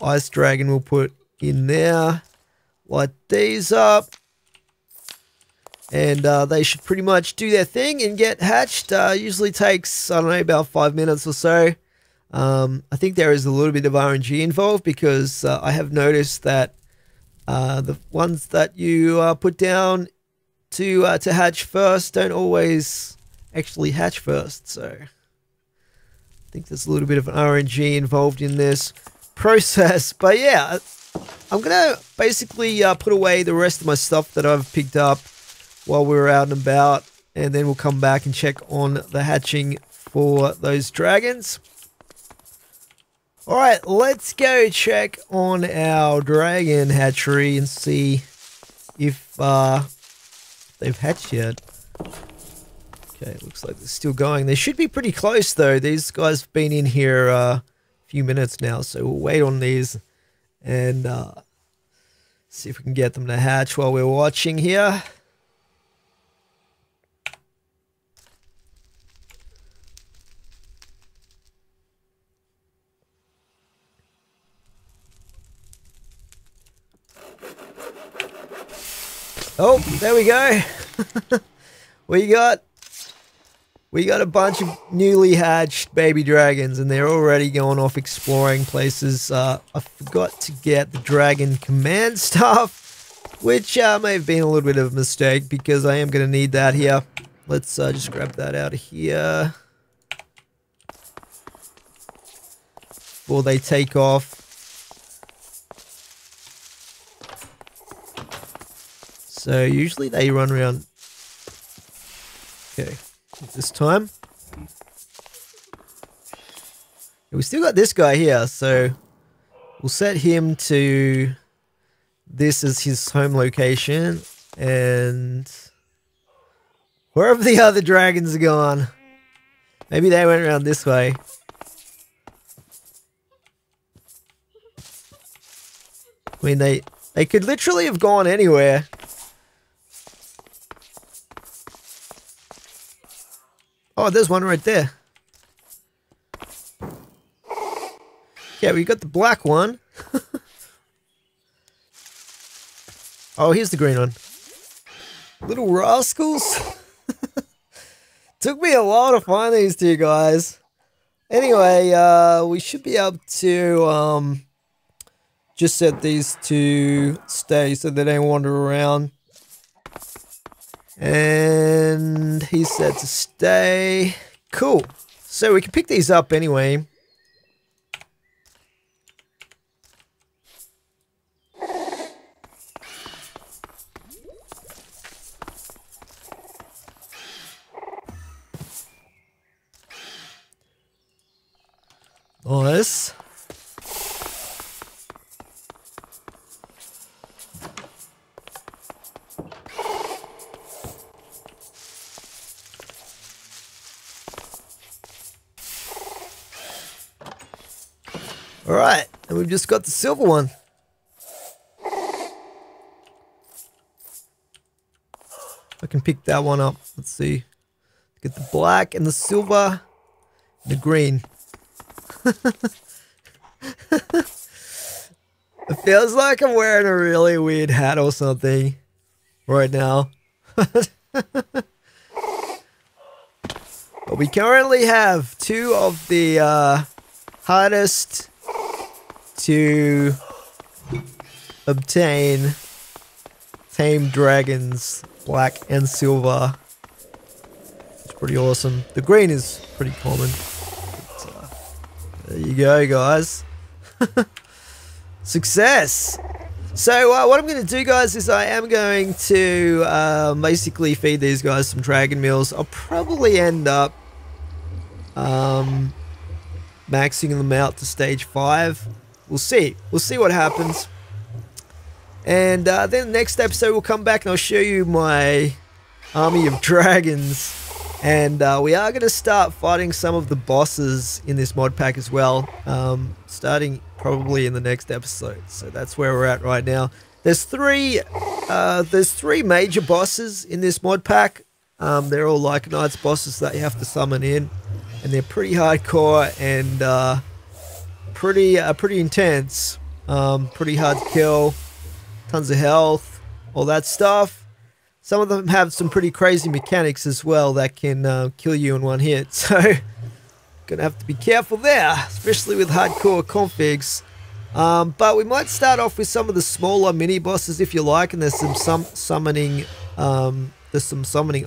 ice dragon we'll put in there. Light these up. And they should pretty much do their thing and get hatched. Usually takes, I don't know, about 5 minutes or so. I think there is a little bit of RNG involved because I have noticed that the ones that you put down to hatch first don't always actually hatch first. So I think there's a little bit of an RNG involved in this process. But yeah, I'm going to basically put away the rest of my stuff that I've picked up while we're out and about, and then we'll come back and check on the hatching for those dragons. Alright, let's go check on our Dragon Hatchery and see if they've hatched yet. Okay, looks like they're still going. They should be pretty close though. These guys have been in here a few minutes now, so we'll wait on these and see if we can get them to hatch while we're watching here. Oh, there we go. we got a bunch of newly hatched baby dragons, and they're already going off exploring places. I forgot to get the dragon command staff, which may have been a little bit of a mistake because I am going to need that here. Let's just grab that out of here before they take off. So usually they run around. Okay, this time. We still got this guy here, so we'll set him to this as his home location, and wherever the other dragons are gone. Maybe they went around this way. I mean, they could literally have gone anywhere. Oh, there's one right there. Yeah, we got the black one. Oh, here's the green one. Little rascals. Took me a while to find these two guys. Anyway, we should be able to just set these to stay so they don't wander around. And he's set to stay. Cool. So we can pick these up anyway. Nice. Alright, and we've just got the silver one. I can pick that one up. Let's see. Get the black and the silver and the green. It feels like I'm wearing a really weird hat or something right now. But we currently have two of the hardest to obtain tame dragons, black and silver. It's pretty awesome. The green is pretty common. But, there you go, guys. Success! So what I'm going to do, guys, is I am going to basically feed these guys some dragon meals. I'll probably end up maxing them out to stage 5. We'll see. We'll see what happens. And then the next episode we'll come back and I'll show you my army of dragons. And we are going to start fighting some of the bosses in this mod pack as well. Starting probably in the next episode. So that's where we're at right now. There's three major bosses in this mod pack. They're all like Knights bosses that you have to summon in. And they're pretty hardcore and pretty intense. Pretty hard to kill. Tons of health. All that stuff. Some of them have some pretty crazy mechanics as well that can kill you in one hit. So, gonna have to be careful there, especially with hardcore configs. But we might start off with some of the smaller mini bosses if you like, and there's some summoning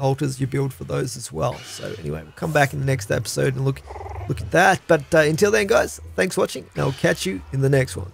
altars you build for those as well. So anyway, we'll come back in the next episode and look at that. But until then, guys, thanks for watching, and I'll catch you in the next one.